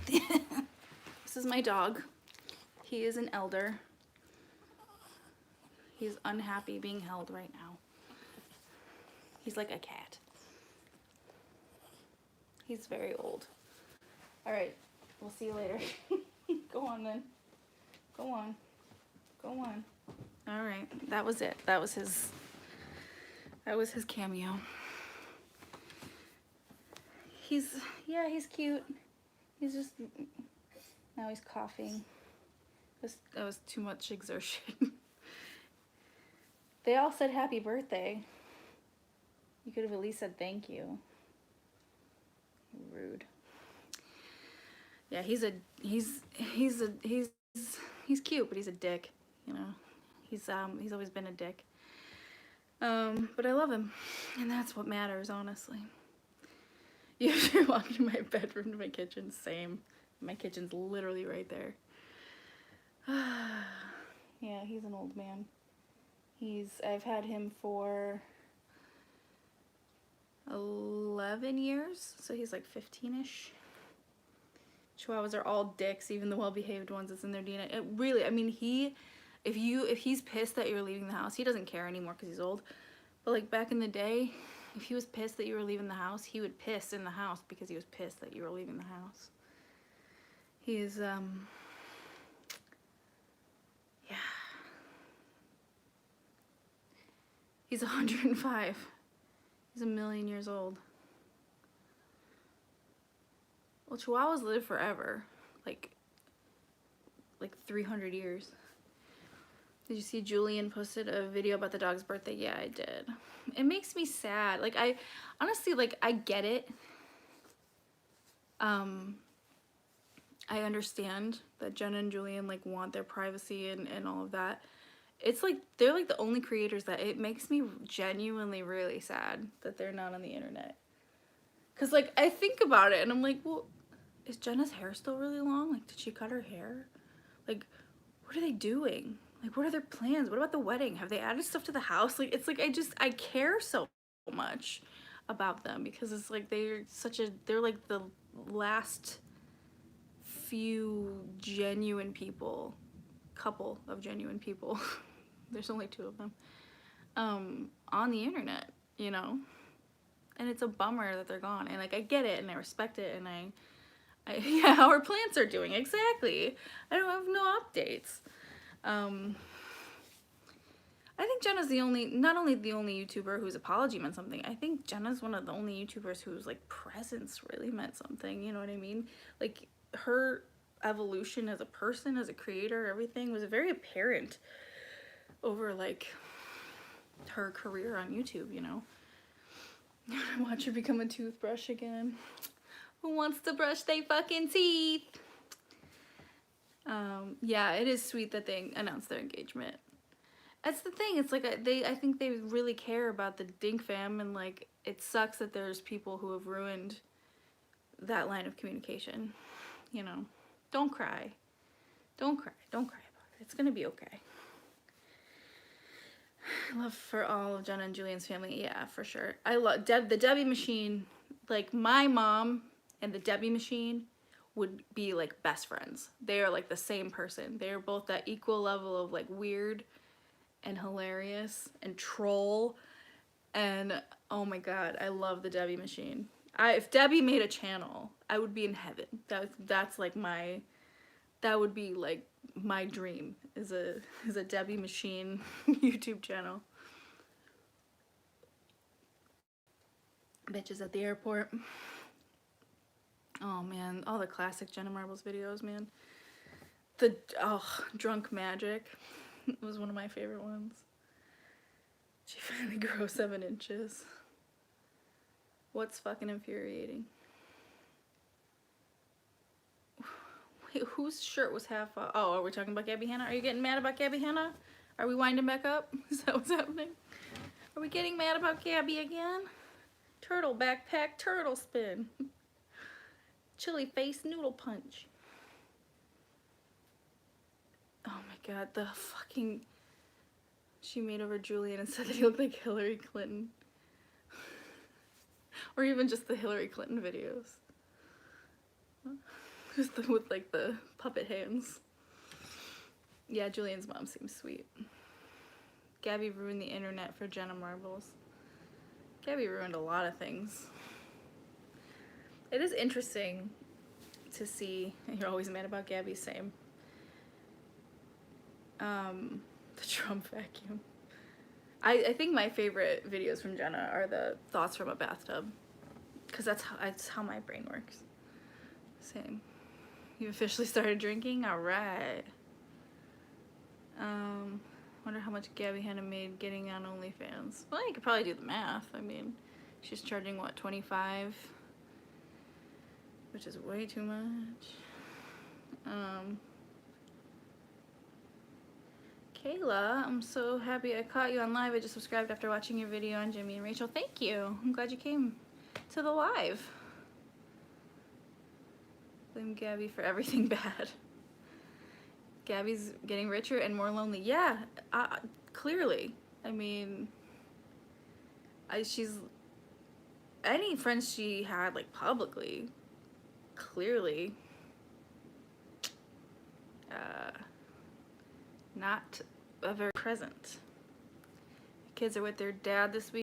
Hey. This is my dog. He is an elder. He's unhappy being held right now. He's like a cat. He's very old. Alright, we'll see you later. Go on then. Go on. Alright, that was it. That was his cameo. He's cute. He's just, now he's coughing. That was too much exertion. They all said happy birthday. You could have at least said thank you. Rude. Yeah, he's cute, but he's a dick, you know. He's always been a dick. But I love him, and that's what matters, honestly. You should walk into my bedroom to my kitchen, same. My kitchen's literally right there. Yeah, he's an old man. I've had him for 11 years, so he's like 15-ish. Chihuahuas are all dicks, even the well-behaved ones that's in their DNA. It really, I mean, if he's pissed that you're leaving the house, he doesn't care anymore because he's old. But like back in the day, if he was pissed that you were leaving the house, he would piss in the house because he was pissed that you were leaving the house. He is, yeah. He's 105. He's a million years old. Well, Chihuahuas live forever, like 300 years. Did you see Julian posted a video about the dog's birthday? Yeah, I did. It makes me sad. Like, I honestly, like, I get it. I understand that Jenna and Julian, like, want their privacy and all of that. It's like, they're like the only creators that it makes me genuinely really sad that they're not on the internet. Cause like, I think about it and I'm like, well, is Jenna's hair still really long? Like, did she cut her hair? Like, what are they doing? Like, what are their plans? What about the wedding? Have they added stuff to the house? Like, it's like, I care so much about them because it's like, they're like the last few genuine people, couple of genuine people. There's only 2 of them, on the internet, you know? And it's a bummer that they're gone. And like, I get it and I respect it and yeah, how our plants are doing, exactly. I don't have no updates. I think Jenna's not only the only YouTuber whose apology meant something, I think Jenna's one of the only YouTubers whose like presence really meant something, you know what I mean? Like, her evolution as a person, as a creator, everything was very apparent over like her career on YouTube, you know? Watch her become a toothbrush again. Who wants to brush their fucking teeth? Yeah, it is sweet that they announced their engagement. That's the thing. It's like I think they really care about the Dink fam, and like it sucks that there's people who have ruined that line of communication. You know, don't cry. Don't cry. Don't cry about it. It's gonna be okay. Love for all of Jenna and Julian's family. Yeah, for sure. I love the Debbie machine. Like, my mom and the Debbie machine would be like best friends. They are like the same person. They are both that equal level of like weird and hilarious and troll. And oh my god, I love the Debbie machine. If Debbie made a channel, I would be in heaven. That's like that would be like my dream, is a Debbie machine YouTube channel. Bitches at the airport. Oh man, all the classic Jenna Marbles videos, man. Drunk Magic was one of my favorite ones. She finally grew 7 inches. What's fucking infuriating? Wait, whose shirt was half off? Oh, are we talking about Gabby Hanna? Are you getting mad about Gabby Hanna? Are we winding back up? Is that what's happening? Are we getting mad about Gabby again? Turtle backpack, turtle spin. Chili face noodle punch. Oh my god, the fucking... She made over Julian and said that he looked like Hillary Clinton. Or even just the Hillary Clinton videos. Just with like the puppet hands. Yeah, Julian's mom seems sweet. Gabby ruined the internet for Jenna Marbles. Gabby ruined a lot of things. It is interesting to see. You're always mad about Gabby, same. The Trump vacuum. I think my favorite videos from Jenna are the thoughts from a bathtub, because that's how my brain works. Same. You officially started drinking? All right. Wonder how much Gabby Hanna made getting on OnlyFans. Well, you could probably do the math. I mean, she's charging, what, 25? Which is way too much. Kayla, I'm so happy I caught you on live. I just subscribed after watching your video on Jimmy and Rachel. Thank you. I'm glad you came to the live. Blame Gabby for everything bad. Gabby's getting richer and more lonely. Yeah, clearly. I mean, she's, any friends she had, like, publicly, clearly, not very present. Kids are with their dad this week.